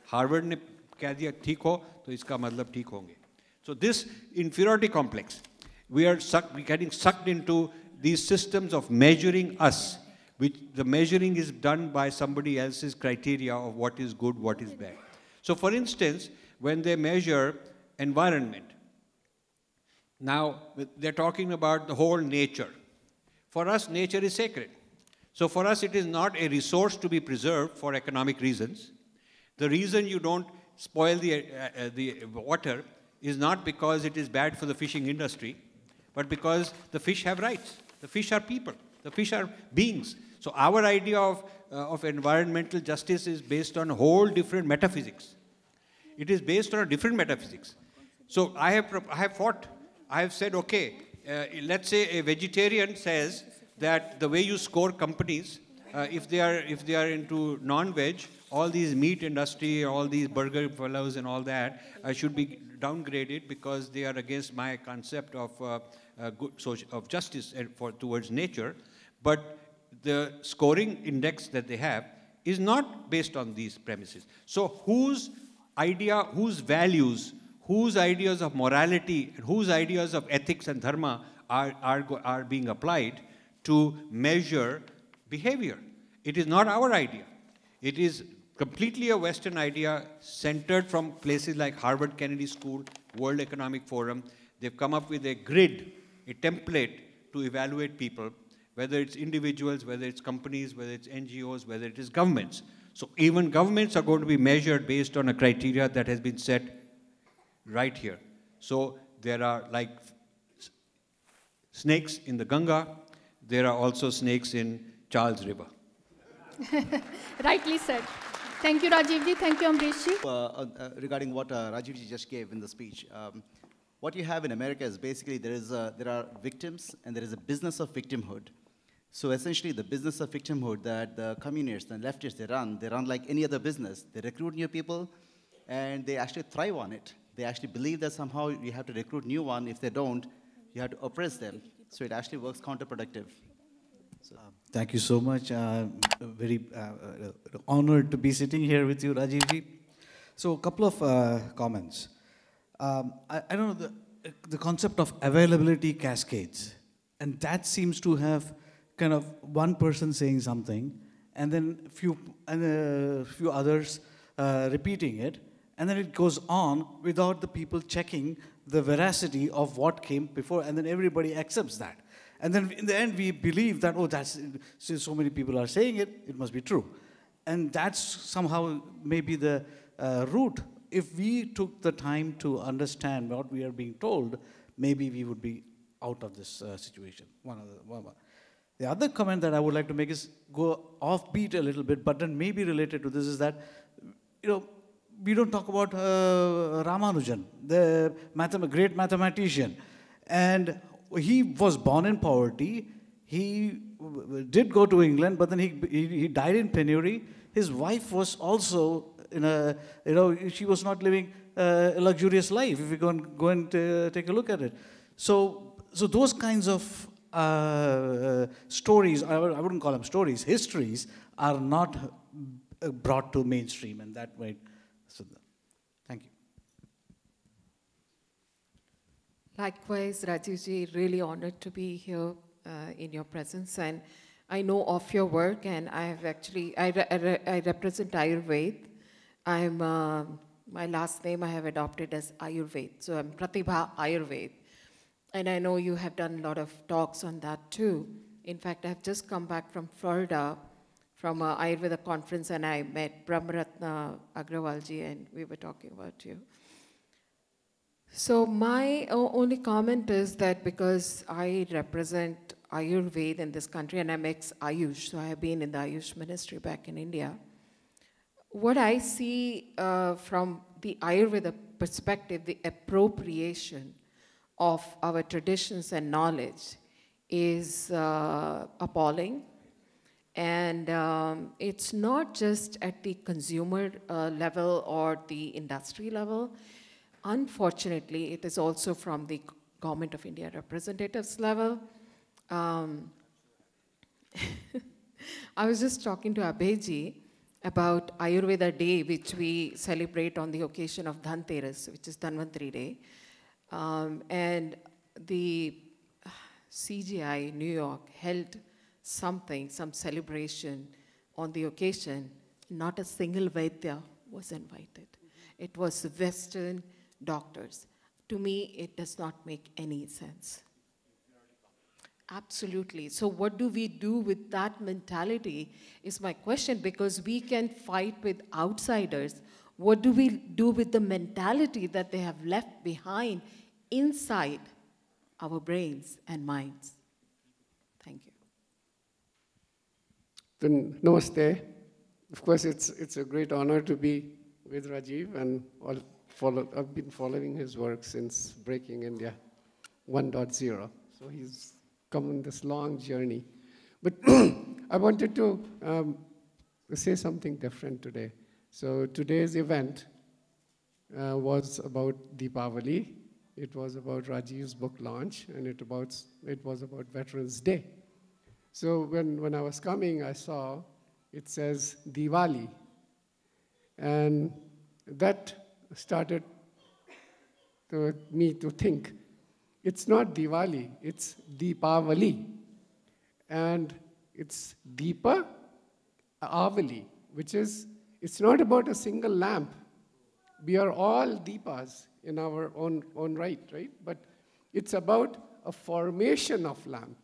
Harvard ne keh diya theek ho, to iska matlab theek honge. So this inferiority complex, we are getting sucked into these systems of measuring us, which the measuring is done by somebody else's criteria of what is good, what is bad. So for instance, when they measure environment, now they're talking about the whole nature. For us, nature is sacred. So for us, it is not a resource to be preserved for economic reasons. The reason you don't spoil the water is not because it is bad for the fishing industry, but because the fish have rights. The fish are people. The fish are beings. So our idea of environmental justice is based on a whole different metaphysics. It is based on a different metaphysics. So I have fought I've said, okay, let's say a vegetarian says that the way you score companies, if they are into non-veg, all these meat industry, all these burger fellows and all that should be downgraded because they are against my concept of of justice towards nature. But the scoring index that they have is not based on these premises. So whose idea, whose values, whose ideas of morality, and whose ideas of ethics and dharma are being applied to measure behavior? It is not our idea. It is completely a Western idea centered from places like Harvard Kennedy School, World Economic Forum. They've come up with a grid, a template to evaluate people, whether it's individuals, whether it's companies, whether it's NGOs, whether it is governments. So even governments are going to be measured based on a criteria that has been set right here. So there are like snakes in the Ganga. There are also snakes in Charles River. Rightly said. Thank you, Rajivji. Thank you, Amreshji. Regarding what Rajivji just gave in the speech, what you have in America is basically there are victims and there is a business of victimhood. So essentially the business of victimhood that the communists and leftists, they run like any other business. They recruit new people and they actually thrive on it. They actually believe that somehow you have to recruit new one. If they don't, you have to oppress them. So it actually works counterproductive. So. Thank you so much. Very honored to be sitting here with you, Rajivji. So a couple of comments. I don't know, the concept of availability cascades, and that seems to have kind of one person saying something, and then a few others repeating it, and then it goes on without the people checking the veracity of what came before, and then everybody accepts that. And then in the end, we believe that, oh, since so many people are saying it, it must be true. And that's somehow maybe the root. If we took the time to understand what we are being told, maybe we would be out of this situation. The other comment that I would like to make is go offbeat a little bit, but then maybe related to this is that, we don't talk about Ramanujan, the great mathematician. And he was born in poverty. He did go to England, but then he died in penury. His wife was also she was not living a luxurious life, if we go and take a look at it. So those kinds of stories, I wouldn't call them stories, histories, are not brought to mainstream in that way. So, thank you. Likewise, Rajivji, really honored to be here in your presence, and I know of your work, and I have actually, I represent Ayurveda. I'm, my last name I have adopted as Ayurveda, so I'm Pratibha Ayurveda. And I know you have done a lot of talks on that too. In fact, I've just come back from Florida from an Ayurveda conference, and I met Brahmaratna Agrawalji, and we were talking about you. So my only comment is that because I represent Ayurveda in this country, and I'm ex-Ayush, so I have been in the Ayush ministry back in India, what I see from the Ayurveda perspective, the appropriation of our traditions and knowledge is appalling. And it's not just at the consumer level or the industry level. Unfortunately, it is also from the Government of India representatives level. I was just talking to Abhayji about Ayurveda Day, which we celebrate on the occasion of Dhanteras, which is Dhanvantari Day. And the CGI New York held some celebration on the occasion. Not a single Vaidya was invited. It was Western doctors. To me, it does not make any sense. Absolutely. So what do we do with that mentality is my question, because we can fight with outsiders. What do we do with the mentality that they have left behind inside our brains and minds? Thank you. Then, namaste. Of course, it's a great honor to be with Rajiv, and I've been following his work since Breaking India. 1.0. So he's come on this long journey. But I wanted to say something different today. So today's event was about Deepavali. It was about Rajiv's book launch, and it was about Veterans Day. So when I was coming, I saw it says Diwali. And that started me to think, it's not Diwali, it's Deepavali. And it's Deepa Avali, which is, it's not about a single lamp. We are all Deepas in our own right? But it's about a formation of lamp.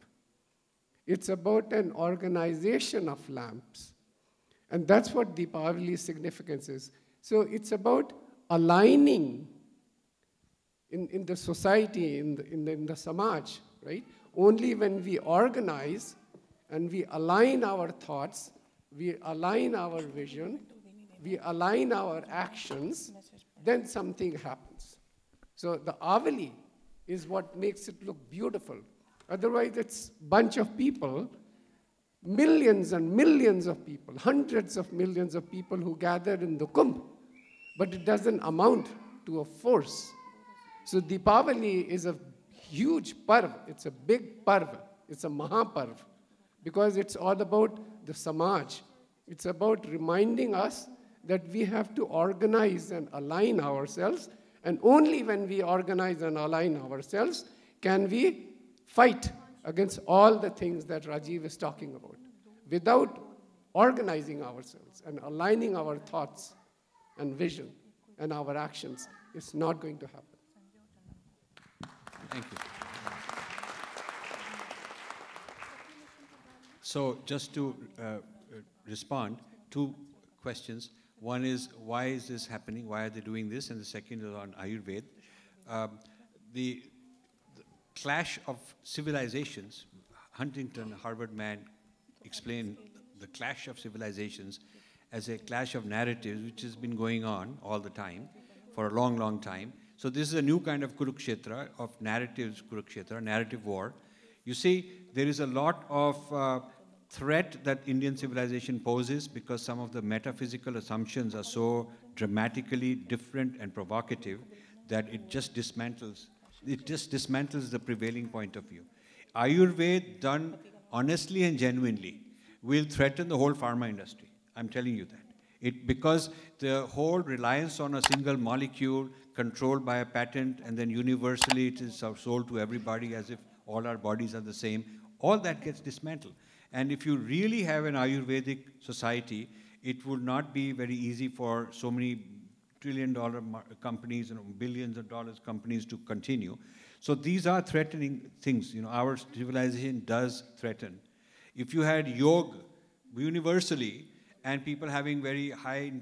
It's about an organization of lamps. And that's what Deepavali's significance is. So it's about aligning in the society, in the samaj, right? Only when we organize and we align our thoughts, we align our vision, we align our actions, then something happens. So the Avali is what makes it look beautiful. Otherwise, it's a bunch of people, millions and millions of people, hundreds of millions of people who gather in the Kumbh, but it doesn't amount to a force. So Deepavali is a huge parv. It's a big parv. It's a Mahaparv, because it's all about the Samaj. It's about reminding us that we have to organize and align ourselves, and only when we organize and align ourselves can we fight against all the things that Rajiv is talking about. Without organizing ourselves and aligning our thoughts and vision and our actions, it's not going to happen. Thank you. So just to respond, two questions. One is, why is this happening? Why are they doing this? And the second is on Ayurveda. The clash of civilizations, Huntington, Harvard man, explained the clash of civilizations as a clash of narratives, which has been going on all the time for a long, long time. So this is a new kind of Kurukshetra, of narratives Kurukshetra, narrative war. You see, there is a lot of threat that Indian civilization poses because some of the metaphysical assumptions are so dramatically different and provocative that it just dismantles the prevailing point of view. Ayurveda, done honestly and genuinely, will threaten the whole pharma industry. I'm telling you that. Because the whole reliance on a single molecule controlled by a patent, and then universally it is sold to everybody as if all our bodies are the same, all that gets dismantled. And if you really have an Ayurvedic society, it would not be very easy for so many trillion-dollar companies and billions of dollars companies to continue. So these are threatening things. You know, our civilization does threaten. If you had yoga universally and people having very high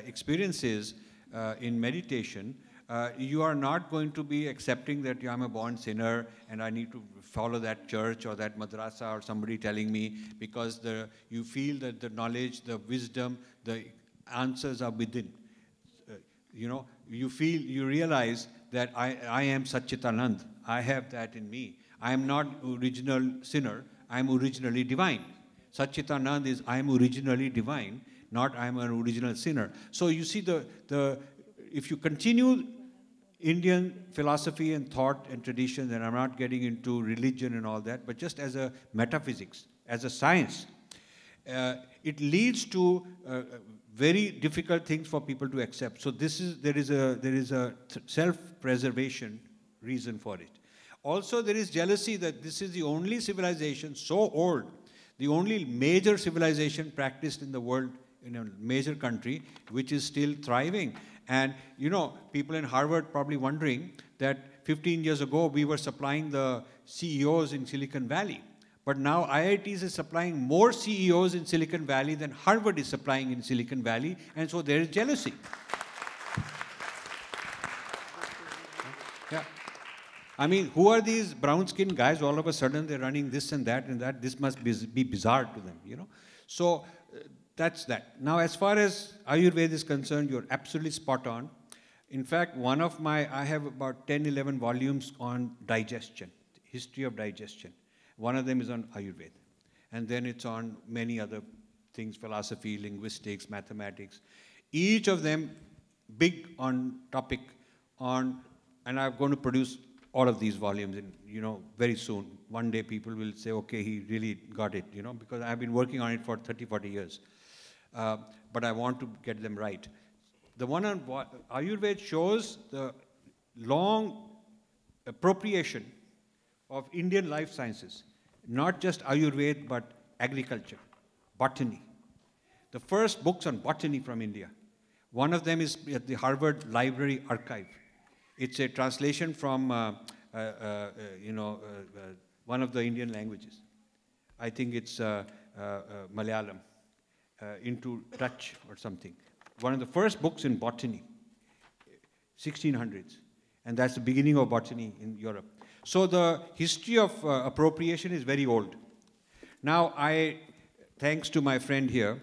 experiences in meditation, you are not going to be accepting that I'm a born sinner and I need to follow that church or that madrasa or somebody telling me, because you feel that the knowledge, the wisdom, the answers are within. You realize that I am Satchitanand. I have that in me. I am not original sinner. I am originally divine. Satchitanand is I am originally divine, not I am an original sinner. So you see, if you continue Indian philosophy and thought and tradition, and I'm not getting into religion and all that, but just as a metaphysics, as a science, it leads to very difficult things for people to accept. So there is a self-preservation reason for it. Also, there is jealousy that this is the only civilization so old, the only major civilization practiced in the world, in a major country, which is still thriving. And, people in Harvard probably wondering that 15 years ago, we were supplying the CEOs in Silicon Valley. But now IITs is supplying more CEOs in Silicon Valley than Harvard is supplying in Silicon Valley. And so there is jealousy. Yeah. I mean, who are these brown-skinned guys? All of a sudden, they're running this and that and that. This must be bizarre to them, So that's that. Now, as far as Ayurveda is concerned, you're absolutely spot on. In fact, I have about 10, 11 volumes on digestion, history of digestion. One of them is on Ayurveda. And then it's on many other things, philosophy, linguistics, mathematics. Each of them big on topic on, and I'm going to produce all of these volumes in, very soon. One day people will say, okay, he really got it, because I've been working on it for 30, 40 years. But I want to get them right. The one on Ayurveda shows the long appropriation of Indian life sciences, not just Ayurveda, but agriculture, botany. The first books on botany from India. One of them is at the Harvard Library Archive. It's a translation from, one of the Indian languages. I think it's Malayalam into Dutch or something. One of the first books in botany, 1600s. And that's the beginning of botany in Europe. So the history of appropriation is very old. Now, thanks to my friend here,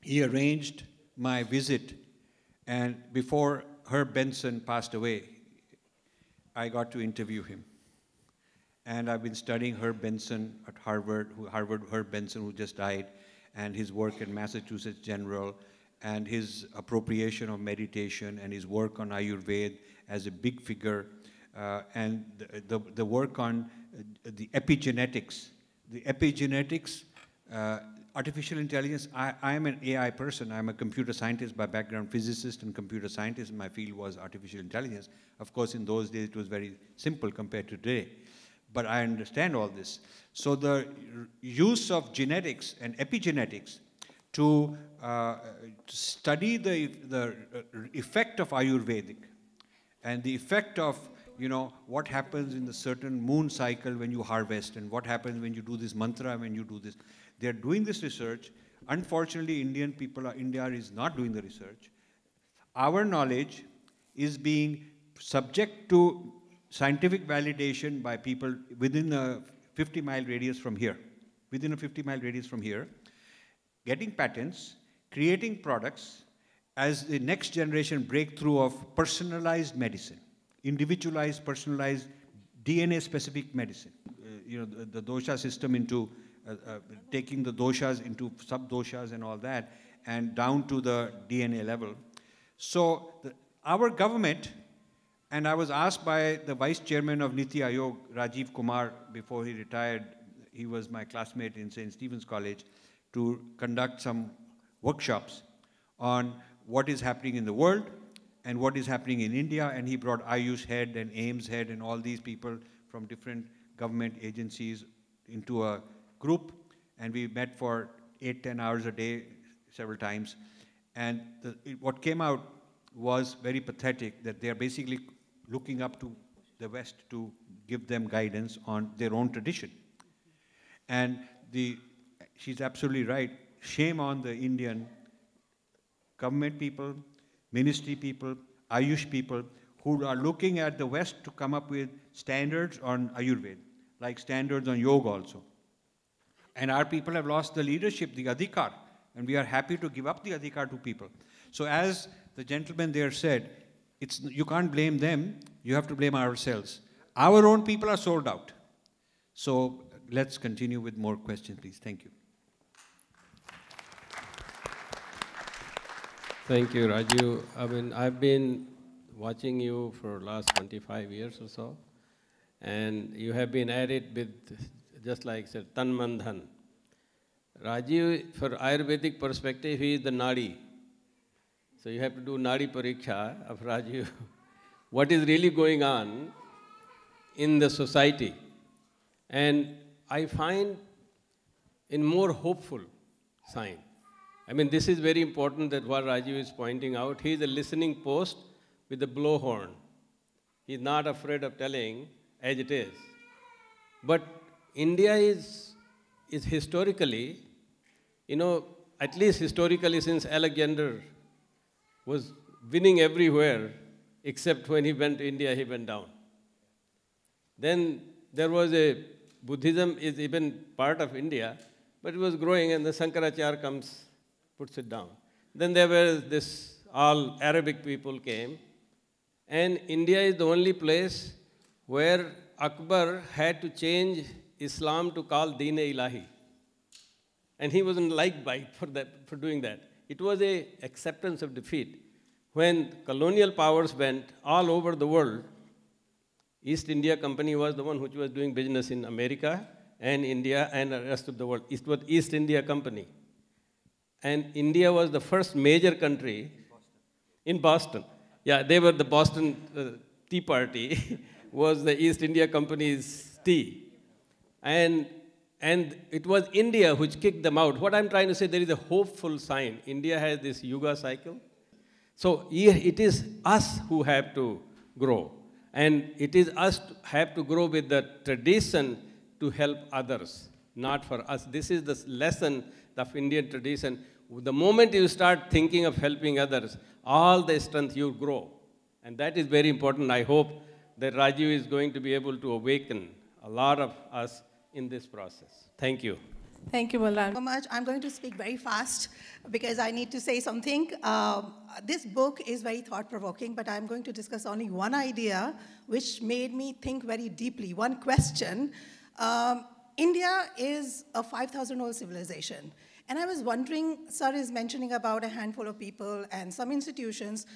he arranged my visit, and before Herb Benson passed away, I got to interview him. And I've been studying Herb Benson at Harvard, Herb Benson, who just died, and his work in Massachusetts General, and his appropriation of meditation, and his work on Ayurveda as a big figure, and the work on the epigenetics. The epigenetics, artificial intelligence, I am an AI person. I'm a computer scientist by background, physicist and computer scientist. My field was artificial intelligence. Of course, in those days, it was very simple compared to today. But I understand all this. So the use of genetics and epigenetics to study the effect of Ayurvedic and the effect of, what happens in the certain moon cycle when you harvest, and what happens when you do this mantra, when you do this. They're doing this research. Unfortunately, India is not doing the research. Our knowledge is being subject to scientific validation by people within a 50-mile radius from here. Within a 50-mile radius from here, getting patents, creating products as the next generation breakthrough of personalized medicine, individualized, personalized, DNA-specific medicine. The dosha system into taking the doshas into sub-doshas and all that, and down to the DNA level. So our government, and I was asked by the vice chairman of Niti Aayog, Rajiv Kumar, before he retired, he was my classmate in St. Stephen's College, to conduct some workshops on what is happening in the world and what is happening in India, and he brought Ayush head and AIMS head and all these people from different government agencies into a group, and we met for 8-10 hours a day several times. And what came out was very pathetic, that they are basically looking up to the West to give them guidance on their own tradition. And she's absolutely right. Shame on the Indian government people, ministry people, Ayush people, who are looking at the West to come up with standards on Ayurveda, like standards on yoga also. And our people have lost the leadership, the adhikar, and we are happy to give up the adhikar to people. So as the gentleman there said, you can't blame them, you have to blame ourselves. Our own people are sold out. So let's continue with more questions, please. Thank you. Thank you, Raju. I've been watching you for the last 25 years or so, and you have been at it with, just like said, tan man dhan. Raju, for Ayurvedic perspective, he is the nadi. So you have to do nadi pariksha of Raju. What is really going on in the society? And I find in more hopeful sign. This is very important, that what Raju is pointing out. He is a listening post with a blowhorn. He is not afraid of telling as it is. But India is historically, at least historically, since Alexander was winning everywhere, except when he went to India, he went down. Then there was Buddhism is even part of India, but it was growing, and the Shankaracharya comes, puts it down. Then there were all Arabic people came, And India is the only place where Akbar had to change Islam to call Deen-e-Ilahi. And he wasn't liked by it for doing that. It was an acceptance of defeat. When colonial powers went all over the world, East India Company was the one which was doing business in America and India and the rest of the world. It was East India Company. And India was the first major country in Boston. Yeah, they were the Boston Tea Party was the East India Company's tea. And it was India which kicked them out. What I'm trying to say, there is a hopeful sign. India has this Yuga cycle. So it is us who have to grow. And it is us to have to grow with the tradition to help others, not for us. This is the lesson of Indian tradition. The moment you start thinking of helping others, all the strength you grow. And that is very important. I hope that Rajiv is going to be able to awaken a lot of us in this process. Thank you. Thank you, Balram. So much. I'm going to speak very fast because I need to say something. This book is very thought-provoking, but I'm going to discuss only one idea which made me think very deeply. One question. India is a 5,000-year-old civilization. And I was wondering, sir is mentioning about a handful of people and some institutions.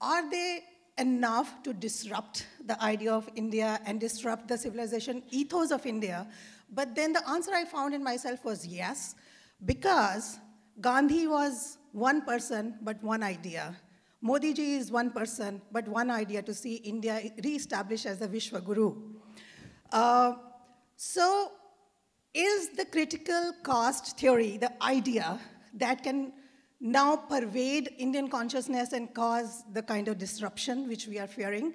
Are they enough to disrupt the idea of India and disrupt the civilization ethos of India? But then the answer I found in myself was yes, because Gandhi was one person, but one idea. Modi ji is one person, but one idea to see India re-established as the Vishwa Guru. So is the critical caste theory the idea that can now pervade Indian consciousness and cause the kind of disruption which we are fearing?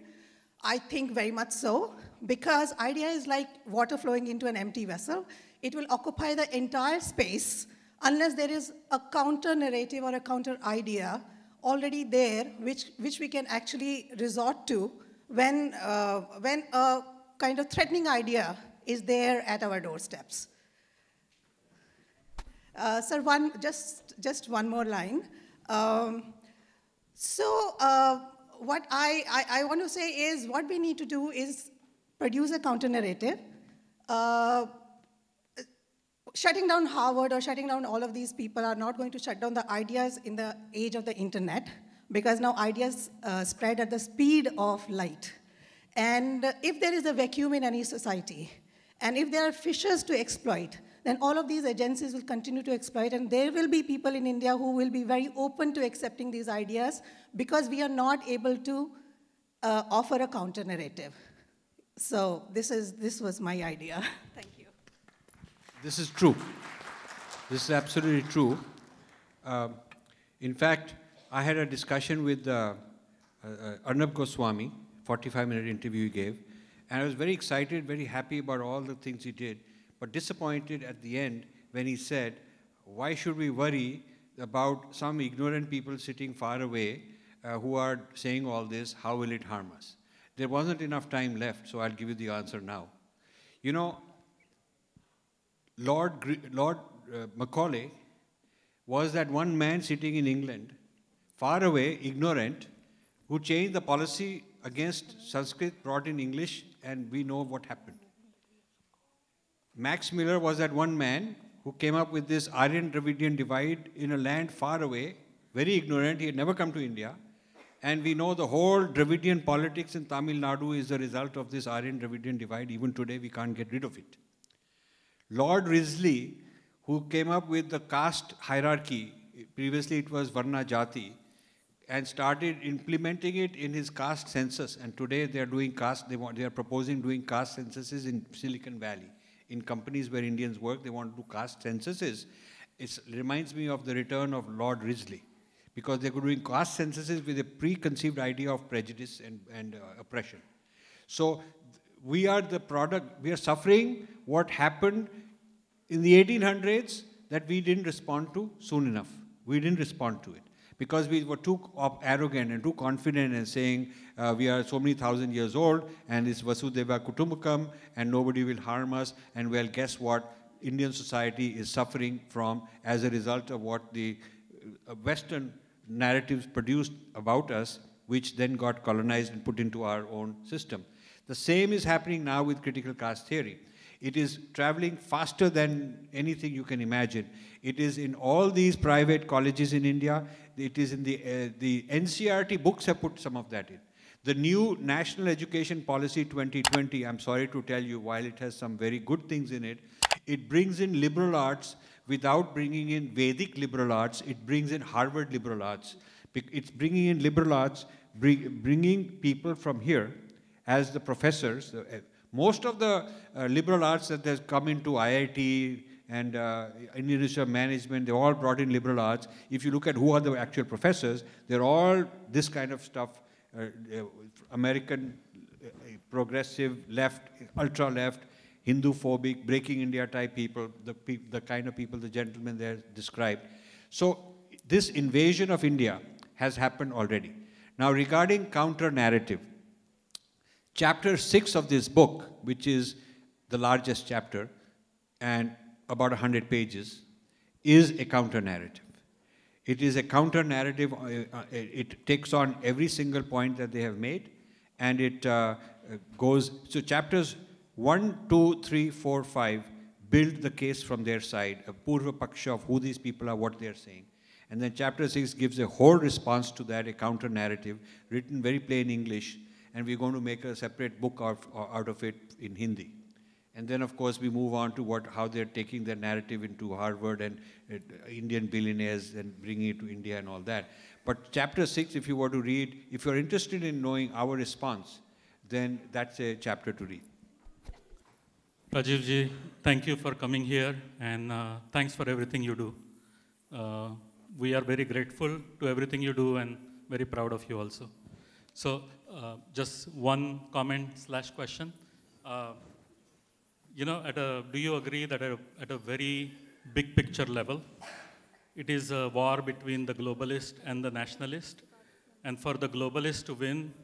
I think very much so, because idea is like water flowing into an empty vessel. It will occupy the entire space unless there is a counter narrative or a counter idea already there, which we can actually resort to when a kind of threatening idea is there at our doorsteps. Sir, just one more line. What I want to say is what we need to do is produce a counter-narrative. Shutting down Harvard or shutting down all of these people are not going to shut down the ideas in the age of the internet, because now ideas spread at the speed of light. And if there is a vacuum in any society, and if there are fissures to exploit, then all of these agencies will continue to exploit, and there will be people in India who will be very open to accepting these ideas because we are not able to offer a counter-narrative. So this was my idea. Thank you. This is true. This is absolutely true. In fact, I had a discussion with Arnab Goswami, 45-minute interview he gave, and I was very excited, very happy about all the things he did, but disappointed at the end when he said, why should we worry about some ignorant people sitting far away who are saying all this, how will it harm us? There wasn't enough time left, so I'll give you the answer now. You know, Lord Macaulay was that one man sitting in England, far away, ignorant, who changed the policy against Sanskrit, brought in English, and we know what happened. Max Miller was that one man who came up with this Aryan-Dravidian divide in a land far away, very ignorant. He had never come to India. And we know the whole Dravidian politics in Tamil Nadu is the result of this Aryan-Dravidian divide. Even today, we can't get rid of it. Lord Risley, who came up with the caste hierarchy, previously it was Varna Jati, and started implementing it in his caste census. And today they are doing caste, they are proposing doing caste censuses in Silicon Valley. In companies where Indians work, they want to do caste censuses. It reminds me of the return of Lord Risley, because they were doing caste censuses with a preconceived idea of prejudice and oppression. So we are the product, we are suffering what happened in the 1800s that we didn't respond to soon enough. We didn't respond to it because we were too arrogant and too confident and saying we are so many thousand years old and it's Vasudeva Kutumbakam and nobody will harm us. And well, guess what? Indian society is suffering from as a result of what the Western narratives produced about us, which then got colonized and put into our own system. The same is happening now with critical caste theory. It is traveling faster than anything you can imagine. It is in all these private colleges in India. It is in the NCERT books have put some of that in. The new National Education Policy 2020, I'm sorry to tell you, while it has some very good things in it, it brings in liberal arts without bringing in Vedic liberal arts. It brings in Harvard liberal arts. It's bringing in liberal arts, bringing people from here as the professors. Most of the liberal arts that has come into IIT and Indian Institute of Management, they all brought in liberal arts. If you look at who are the actual professors, they're all this kind of stuff, American progressive left, ultra left, Hindu-phobic, breaking India type people, the kind of people the gentleman there described. So this invasion of India has happened already. Now regarding counter-narrative, Chapter 6 of this book, which is the largest chapter and about 100 pages, is a counter-narrative. It is a counter-narrative. It takes on every single point that they have made, and it goes, so chapters 1, 2, 3, 4, 5 build the case from their side, a purva paksha of who these people are, what they're saying. And then chapter 6 gives a whole response to that, a counter-narrative, written very plain English, and we're going to make a separate book out of it in Hindi. And then, of course, we move on to how they're taking their narrative into Harvard and Indian billionaires and bringing it to India and all that. But chapter 6, if you were to read, if you're interested in knowing our response, then that's a chapter to read. Rajiv ji, thank you for coming here, and thanks for everything you do. We are very grateful to everything you do and very proud of you also. So just one comment / question. You know, do you agree that at a very big picture level, it is a war between the globalist and the nationalist? And for the globalists to win,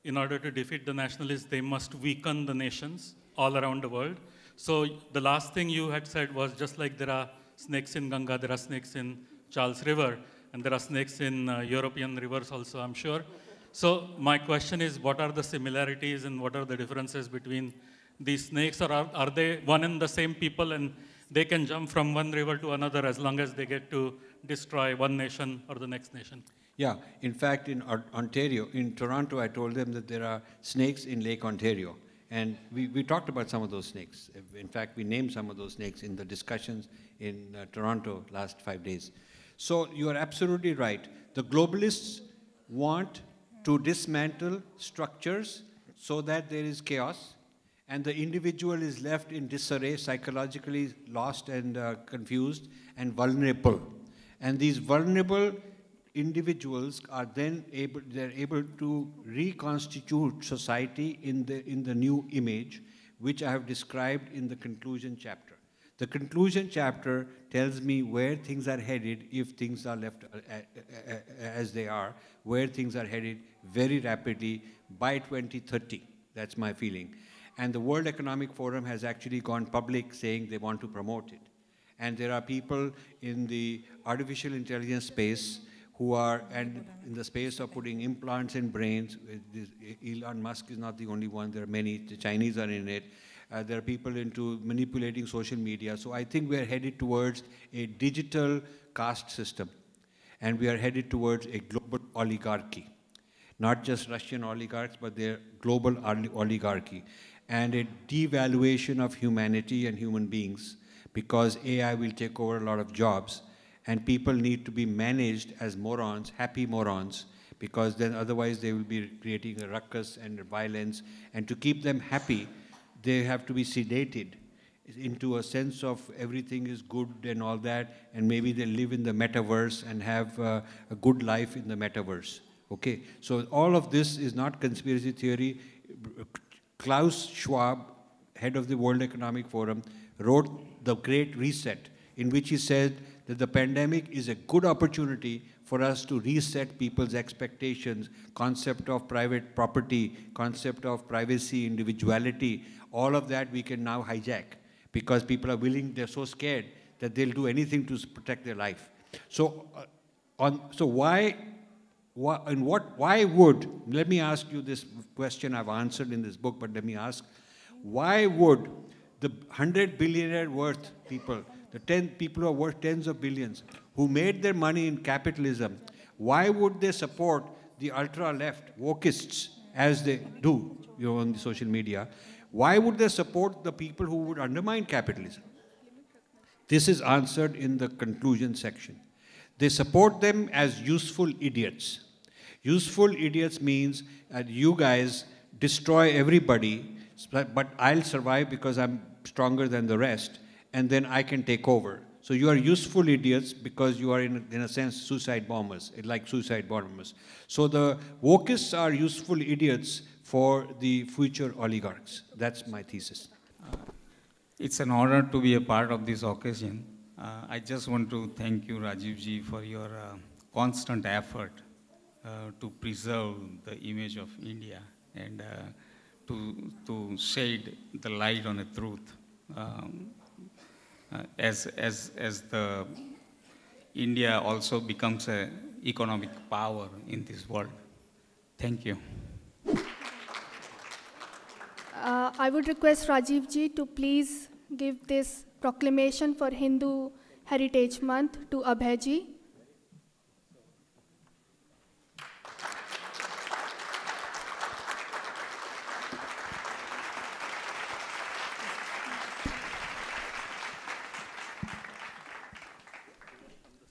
in order to defeat the nationalists, they must weaken the nations all around the world. So the last thing you had said was just like there are snakes in Ganga, there are snakes in Charles River, and there are snakes in European rivers also, I'm sure. So my question is, what are the similarities and what are the differences between these snakes? Or are they one and the same people and they can jump from one river to another as long as they get to destroy one nation or the next nation? Yeah, in fact, in Ontario, in Toronto, I told them that there are snakes in Lake Ontario. And we talked about some of those snakes. In fact, we named some of those snakes in the discussions in Toronto last 5 days. So you are absolutely right. The globalists want to dismantle structures so that there is chaos, and the individual is left in disarray, psychologically lost and confused and vulnerable. And these vulnerable individuals are then able to reconstitute society in the new image, which I have described in the conclusion chapter. The conclusion chapter tells me where things are headed if things are left as they are, where things are headed very rapidly by 2030. That's my feeling. And the World Economic Forum has actually gone public saying they want to promote it. And there are people in the artificial intelligence space who are, and in the space of putting implants in brains. Elon Musk is not the only one. There are many. The Chinese are in it. There are people into manipulating social media. So I think we are headed towards a digital caste system. And we are headed towards a global oligarchy. Not just Russian oligarchs, but their global oligarchy. And a devaluation of humanity and human beings, because AI will take over a lot of jobs. And people need to be managed as morons, happy morons, because then otherwise they will be creating a ruckus and violence. And to keep them happy, they have to be sedated into a sense of everything is good and all that, and maybe they live in the metaverse and have a good life in the metaverse. Okay, so all of this is not conspiracy theory. Klaus Schwab, head of the World Economic Forum, wrote The Great Reset, in which he said that the pandemic is a good opportunity for us to reset people's expectations, concept of private property, concept of privacy, individuality, all of that we can now hijack because people are willing, they're so scared that they'll do anything to protect their life. So, so why why would, let me ask you this question I've answered in this book, but let me ask, why would the 100 billionaire worth people, the 10 people who are worth tens of billions, who made their money in capitalism, why would they support the ultra-left wokists as they do, on the social media? Why would they support the people who would undermine capitalism? This is answered in the conclusion section. They support them as useful idiots. Useful idiots means that you guys destroy everybody, but I'll survive because I'm stronger than the rest, and then I can take over. So you are useful idiots because you are, in a sense, suicide bombers, like suicide bombers. So the wokists are useful idiots for the future oligarchs. That's my thesis. It's an honor to be a part of this occasion. I just want to thank you, Rajiv ji, for your constant effort to preserve the image of India and to shed the light on the truth. As the India also becomes an economic power in this world. Thank you. I would request Rajiv ji to please give this proclamation for Hindu Heritage Month to Abhay ji.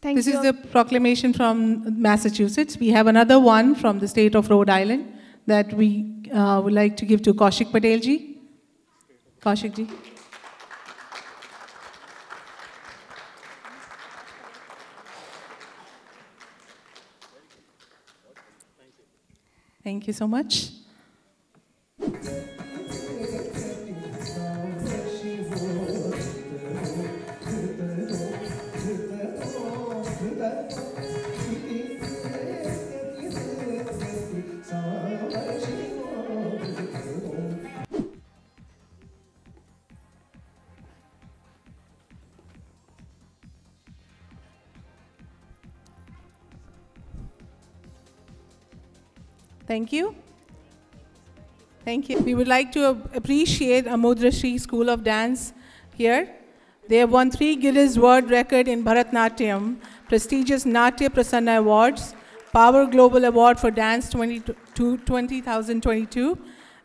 This is the proclamation from Massachusetts. We have another one from the state of Rhode Island that we would like to give to Kaushik Patel ji. Kaushik ji. Thank you so much. Thank you. Thank you. We would like to appreciate Amudra Shri School of Dance here. They have won 3 Guinness World Record in Bharatnatyam, prestigious Natya Prasanna Awards, Power Global Award for Dance 2022,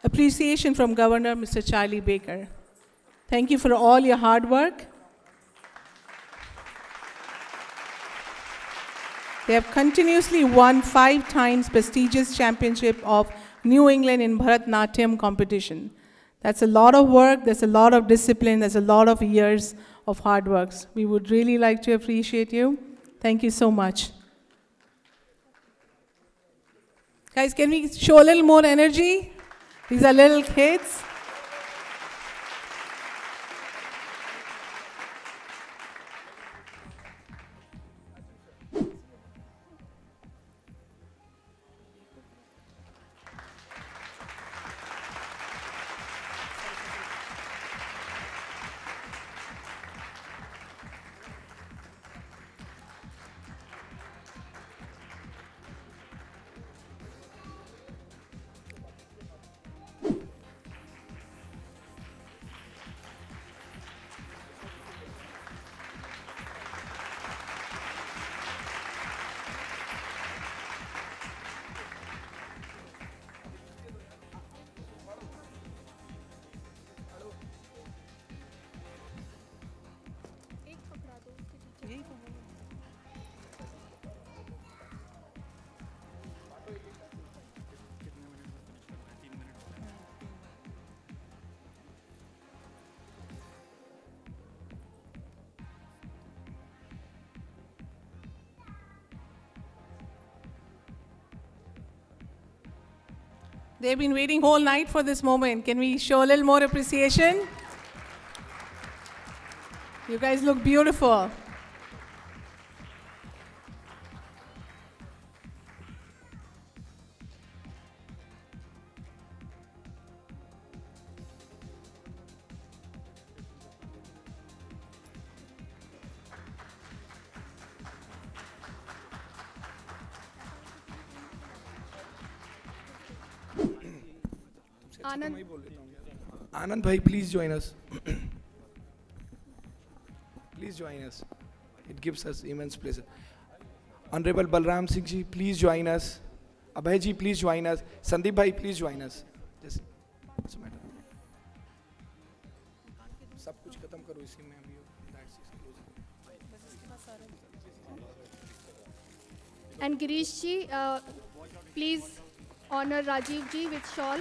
appreciation from Governor Mr. Charlie Baker. Thank you for all your hard work. They have continuously won 5 times prestigious championship of New England in Bharatnatyam competition. That's a lot of work, there's a lot of discipline, there's a lot of years of hard work. We would really like to appreciate you. Thank you so much. Guys, can we show a little more energy? These are little kids. They've been waiting whole night for this moment. Can we show a little more appreciation? You guys look beautiful. Anand bhai, please join us. Please join us. It gives us immense pleasure. Honorable Balram Singh ji, please join us. Abhay ji, please join us. Sandeep bhai, please join us. Just, what's the matter? सब कुछ खत्म करो इसी में अभी. And Girish ji, please honor Rajiv ji with shawl.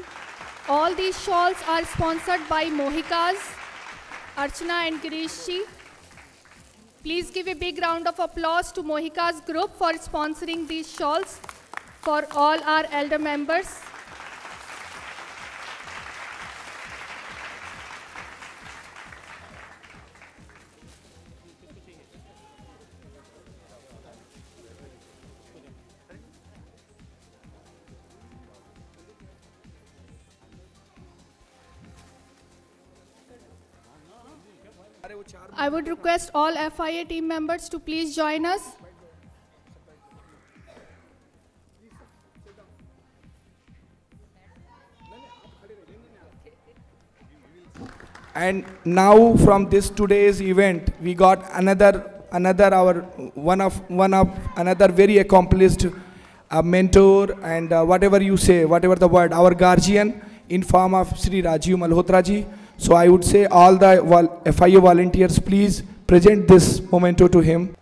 All these shawls are sponsored by Mohikas, Archana and Girish ji. Please give a big round of applause to Mohikas group for sponsoring these shawls for all our elder members. I would request all FIA team members to please join us. And now from this today's event, we got another another very accomplished mentor and whatever you say, whatever the word, our guardian in form of Shri Rajiv Malhotra ji. So I would say all the FIA volunteers, please present this memento to him.